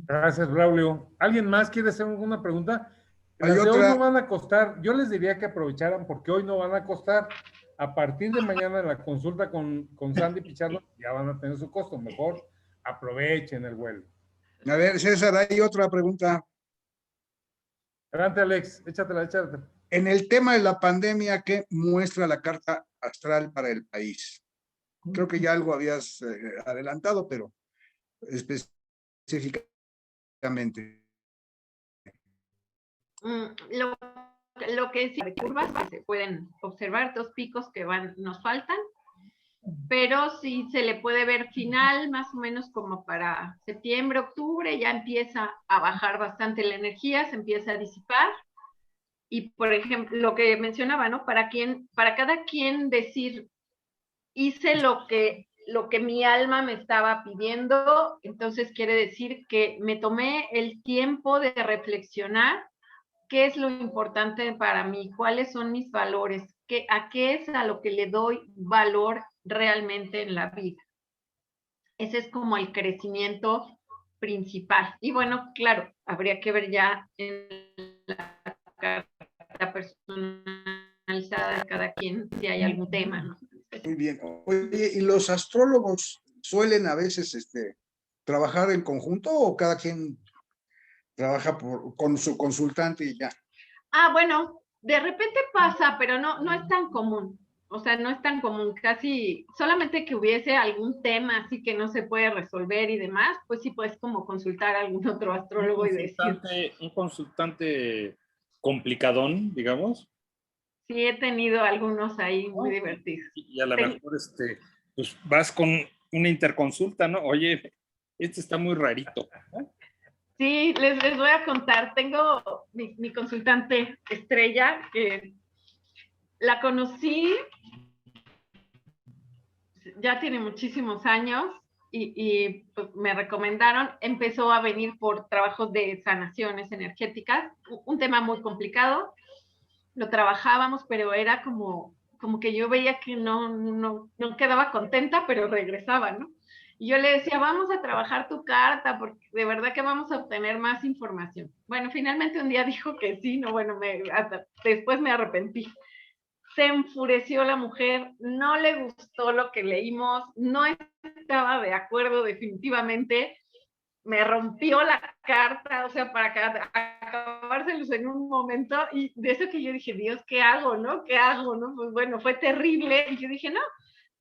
Gracias, Braulio. ¿Alguien más quiere hacer alguna pregunta? Las de hoy no van a costar, yo les diría que aprovecharan porque hoy no van a costar. A partir de mañana en la consulta con Sandy Pichardo ya van a tener su costo. Mejor aprovechen el vuelo. A ver, César, hay otra pregunta. Adelante, Alex, échatela. En el tema de la pandemia, ¿qué muestra la carta astral para el país. Creo que ya algo habías adelantado, pero específicamente. Lo que sí, curvas que se pueden observar, 2 picos que nos faltan, pero sí se le puede ver final, más o menos como para septiembre, octubre, ya empieza a bajar bastante la energía, se empieza a disipar. Y, por ejemplo, lo que mencionaba, ¿no? Para cada quien decir, hice lo que mi alma me estaba pidiendo, entonces quiere decir que me tomé el tiempo de reflexionar qué es lo importante para mí, cuáles son mis valores, a qué es a lo que le doy valor realmente en la vida. Ese es como el crecimiento principal. Y bueno, claro, habría que ver ya en la carta personalizada de cada quien si hay algún tema, ¿no? Muy bien. Oye, ¿y los astrólogos suelen a veces trabajar en conjunto o cada quien trabaja con su consultante y ya? Bueno, de repente pasa, pero no es tan común. O sea, no es tan común, casi solamente que hubiese algún tema así que no se puede resolver y demás, pues sí puedes como consultar a algún otro astrólogo y decir. Un consultante complicadón, digamos. Sí, he tenido algunos ahí muy divertidos. Y a lo mejor pues vas con una interconsulta, ¿no? Oye, este está muy rarito. Sí, les voy a contar. Tengo mi consultante estrella, que la conocí, ya tiene muchísimos años, y pues me recomendaron, empezó a venir por trabajos de sanaciones energéticas, un tema muy complicado, lo trabajábamos, pero era como que yo veía que no quedaba contenta, pero regresaba, ¿no? Y yo le decía, vamos a trabajar tu carta, porque de verdad que vamos a obtener más información. Bueno, finalmente un día dijo que sí, no, bueno, hasta después me arrepentí. Se enfureció la mujer, no le gustó lo que leímos, no estaba de acuerdo definitivamente, me rompió la carta, o sea, para acabárselos en un momento, y de eso que yo dije, Dios, ¿qué hago, no? ¿Qué hago, no? Pues bueno, fue terrible, y yo dije, no,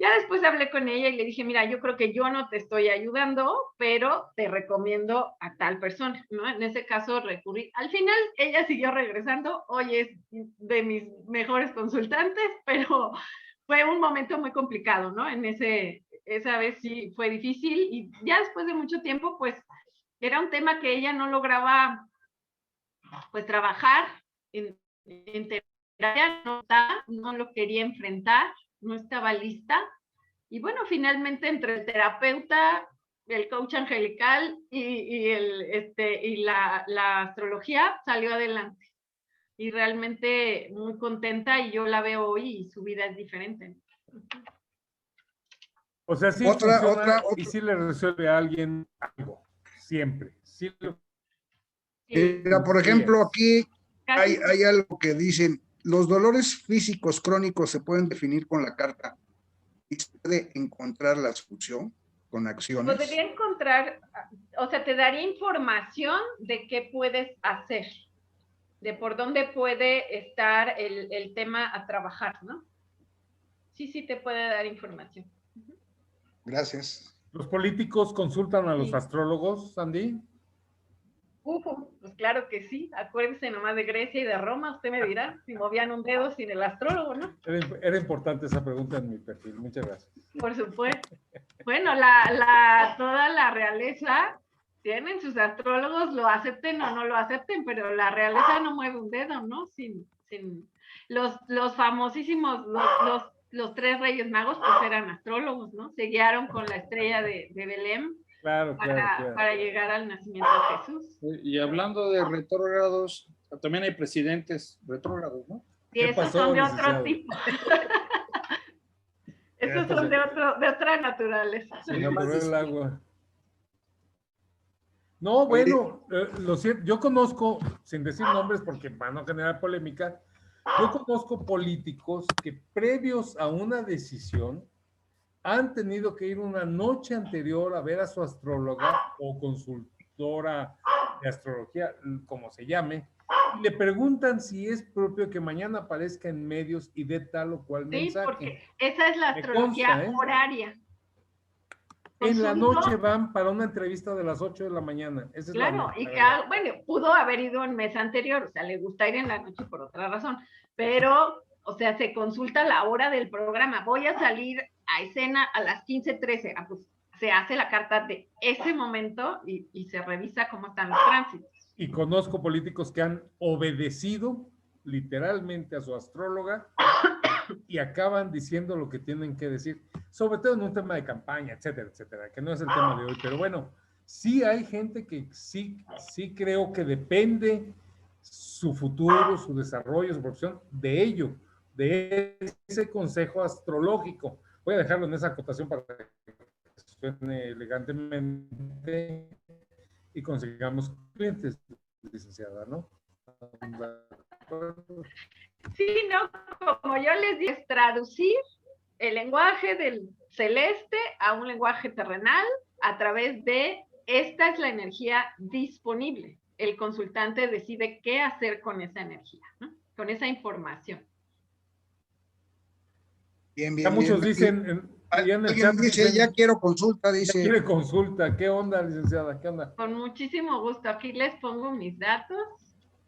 ya después hablé con ella y le dije, mira, yo creo que yo no te estoy ayudando, pero te recomiendo a tal persona, ¿no? En ese caso recurrí. Al final ella siguió regresando, hoy es de mis mejores consultantes, pero fue un momento muy complicado, ¿no? Esa vez sí fue difícil, y ya después de mucho tiempo, pues, era un tema que ella no lograba, pues, trabajar en terapia, no lo quería enfrentar, no estaba lista. Y bueno, finalmente entre el terapeuta, el coach angelical y la astrología salió adelante. Y realmente muy contenta, y yo la veo hoy y su vida es diferente. O sea, sí funciona y sí le resuelve a alguien algo, siempre. Sí. Mira, por ejemplo, aquí hay algo que dicen, los dolores físicos crónicos se pueden definir con la carta y se puede encontrar la solución con acciones. Podría encontrar, o sea, te daría información de qué puedes hacer, de por dónde puede estar el tema a trabajar, ¿no? Sí te puede dar información. Gracias. ¿Los políticos consultan a los astrólogos, Sandy? Pues claro que sí. Acuérdense nomás de Grecia y de Roma, usted me dirá si movían un dedo sin el astrólogo, ¿no? Era importante esa pregunta en mi perfil. Muchas gracias. Por supuesto. Bueno, toda la realeza tienen sus astrólogos, lo acepten o no lo acepten, pero la realeza no mueve un dedo, ¿no? Sin los famosísimos, los 3 Reyes Magos, pues eran astrólogos, ¿no? Se guiaron con la estrella de Belén. Claro. Para llegar al nacimiento de Jesús. Y hablando de retrógrados, también hay presidentes retrógrados, ¿no? Sí, esos son de otro tipo. Esos son de otra naturaleza. Se evaporó el agua. No, bueno, lo cierto, yo conozco, sin decir nombres porque para no generar polémica, yo conozco políticos que previos a una decisión han tenido que ir una noche anterior a ver a su astróloga o consultora de astrología, como se llame, Le preguntan si es propio que mañana aparezca en medios y dé tal o cual Sí, mensaje. porque esa es la Me astrología consta, ¿eh? horaria. En la Consulto, noche van para una entrevista de las 8 de la mañana. Esa es claro, la y verdad. bueno, pudo haber ido el mes anterior, o sea, le gusta ir en la noche por otra razón, pero, o sea, se consulta la hora del programa. Voy a salir a escena a las 15:13. Ah, pues se hace la carta de ese momento y se revisa cómo están los tránsitos. Y conozco políticos que han obedecido literalmente a su astróloga y acaban diciendo lo que tienen que decir, sobre todo en un tema de campaña, etcétera, etcétera, que no es el tema de hoy, pero bueno, sí hay gente que sí creo que depende su futuro, su desarrollo, su profesión, de ello, de ese consejo astrológico. Voy a dejarlo en esa acotación para que suene elegantemente y consigamos clientes, licenciada, ¿no? Sí, no, como yo les digo, es traducir el lenguaje del celeste a un lenguaje terrenal a través de esta es la energía disponible. El consultante decide qué hacer con esa energía, ¿no? Con esa información. Bien, Ya bien, muchos bien. dicen, y en el Alguien chat dice, dicen, ya quiero consulta, ya dice. quiere consulta. ¿Qué onda, licenciada? ¿Qué onda? Con muchísimo gusto. Aquí les pongo mis datos.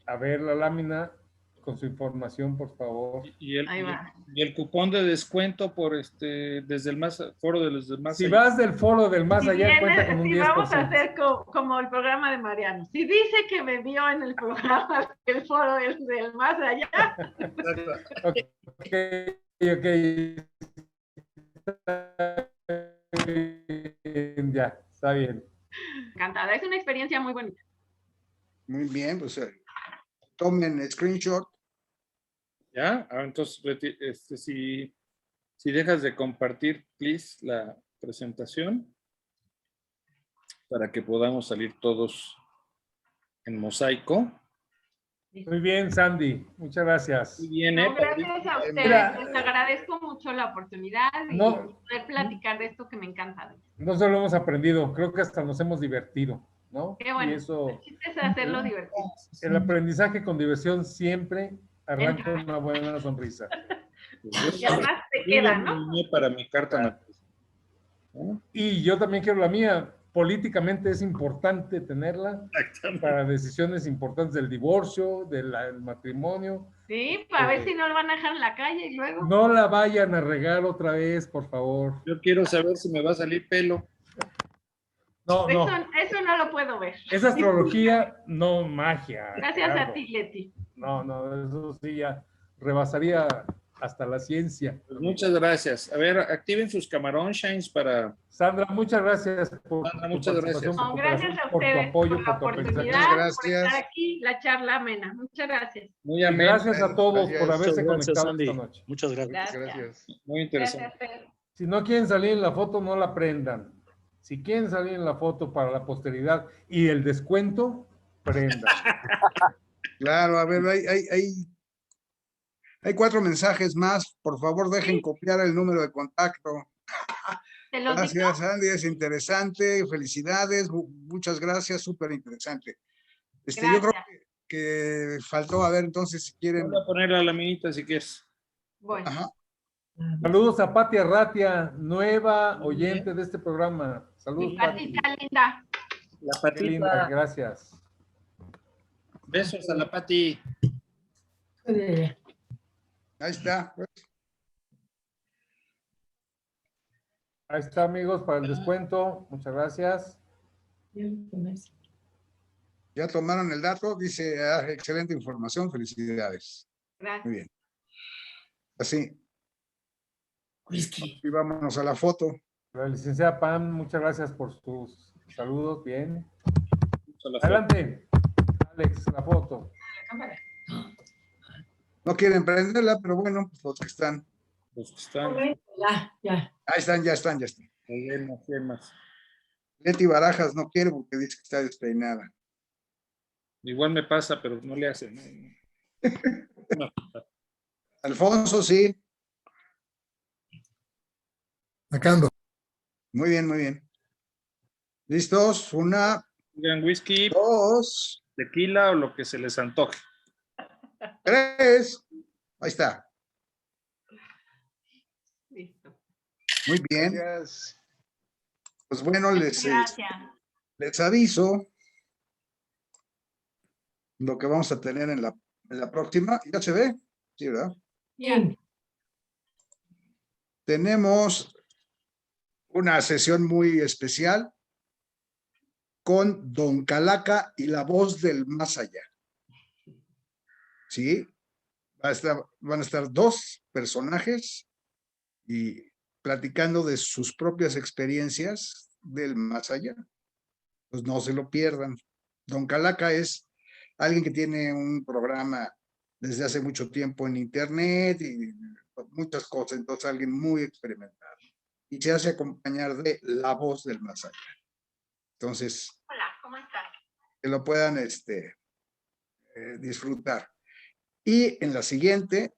A ver la lámina con su información, por favor. Ahí va. Y el cupón de descuento por desde el foro de los demás. Si vas del foro del más Si allá, viene, cuenta con un si 10%. vamos a hacer como el programa de Mariano. Si dice que me vio en el programa del foro del más allá. Ok. Ya, está bien. Encantada. Es una experiencia muy bonita. Muy bien, pues tomen screenshot. ¿Ya? Entonces, si dejas de compartir, please, la presentación para que podamos salir todos en mosaico. Muy bien, Sandy. Muchas gracias. Muy bien, No, gracias a ustedes. Mira, Les agradezco mucho la oportunidad y poder platicar de esto que me encanta. No solo hemos aprendido, creo que hasta nos hemos divertido, ¿no? Qué bueno. Y eso, El chiste es hacerlo divertido. el aprendizaje con diversión siempre arranca una buena sonrisa. Y además te queda, ¿no? Para mi carta. Y yo también quiero la mía. Políticamente es importante tenerla para decisiones importantes del divorcio, del matrimonio. Sí, para ver si no lo van a dejar en la calle y luego. No la vayan a regar otra vez, por favor. Yo quiero saber si me va a salir pelo. No. Eso no lo puedo ver. Es astrología, no magia. Gracias Gerardo. a ti, Leti. No, eso sí ya rebasaría hasta la ciencia. Pues muchas gracias. A ver, activen sus camarón shines para... Sandra, muchas gracias por Sandra, tu muchas participación, gracias. No, gracias a por tu ustedes apoyo, por la por tu oportunidad, aprendizaje. por estar aquí, la charla amena. Muchas gracias. Muy Y ameno. gracias a todos Gracias. por haberse Muchas gracias, conectado Sandy. esta noche. Muchas gracias. Gracias. Muy interesante. Gracias, Pedro. Si no quieren salir en la foto, no la prendan. Si quieren salir en la foto para la posteridad y el descuento, prendan. Claro, a ver, hay 4 mensajes más. Por favor, dejen copiar el número de contacto. ¿Te lo dicto? Gracias, Andy, es interesante. Felicidades, muchas gracias, súper interesante. Yo creo que faltó, a ver, entonces, si quieren. Voy a poner la laminita si quieres. Bueno. Ajá. Saludos a Pati Arratia, nueva oyente de este programa. Saludos, Mi Pati. patita linda. La Qué linda, gracias. Besos a la Pati. Ahí está. Ahí está, amigos, para el descuento. Muchas gracias. Ya tomaron el dato, dice, excelente información, felicidades. Gracias. Muy bien. Así. Y vámonos a la foto. La licenciada Pam, muchas gracias por sus saludos. Bien. A la foto. Adelante, Alex, la foto. No quieren prenderla, pero bueno, pues los que están. Los que están. Ya. Ahí están, ya están. Hay más. Leti Barajas no quiere porque dice que está despeinada. Igual me pasa, pero no le hacen. No. Alfonso, sí. Sacando. Muy bien, muy bien. ¿Listos? 1, Digan whisky, 2. tequila o lo que se les antoje. 3. Ahí está. Listo. Muy bien. Gracias. Pues bueno, Gracias. les aviso lo que vamos a tener en la próxima. ¿Ya se ve? Sí, ¿verdad? Bien. Tenemos una sesión muy especial con Don Calaca y la voz del más allá. ¿Sí? Van a estar 2 personajes y platicando de sus propias experiencias del más allá. Pues no se lo pierdan. Don Calaca es alguien que tiene un programa desde hace mucho tiempo en internet y muchas cosas, entonces alguien muy experimentado. Y se hace acompañar de la voz del más allá. Entonces, Hola, ¿cómo estás? que lo puedan disfrutar. Y en la siguiente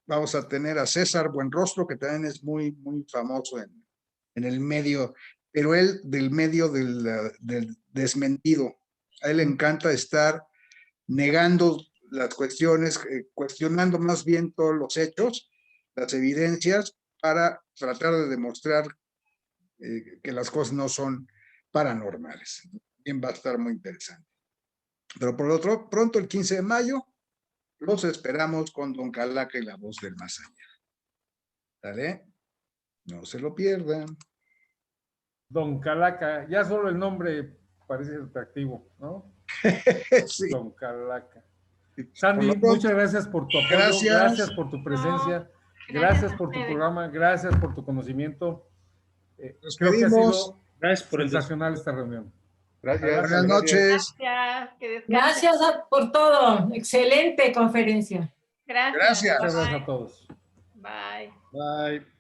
vamos a tener a César Buenrostro, que también es muy, muy famoso en el medio, pero él del medio del desmentido. A él le encanta estar negando las cuestiones, cuestionando más bien todos los hechos, las evidencias, para tratar de demostrar que las cosas no son paranormales. Bien, va a estar muy interesante. Pero por otro, pronto el 15 de mayo, los esperamos con Don Calaca y la voz del más allá. ¿Vale? No se lo pierdan. Don Calaca, ya solo el nombre parece atractivo, ¿no? Sí. Don Calaca. Por Sandy, lo pronto, muchas gracias por tu apoyo, gracias. gracias por tu presencia, gracias a por tu ustedes. programa, gracias por tu conocimiento. Nos Creo que ha pedimos. sido Gracias por el sensacional esta reunión. Gracias. Adelante, Buenas noches. Gracias. Que descansen. Gracias por todo. Excelente conferencia. Gracias. Gracias. Muchas gracias a todos. Bye. Bye.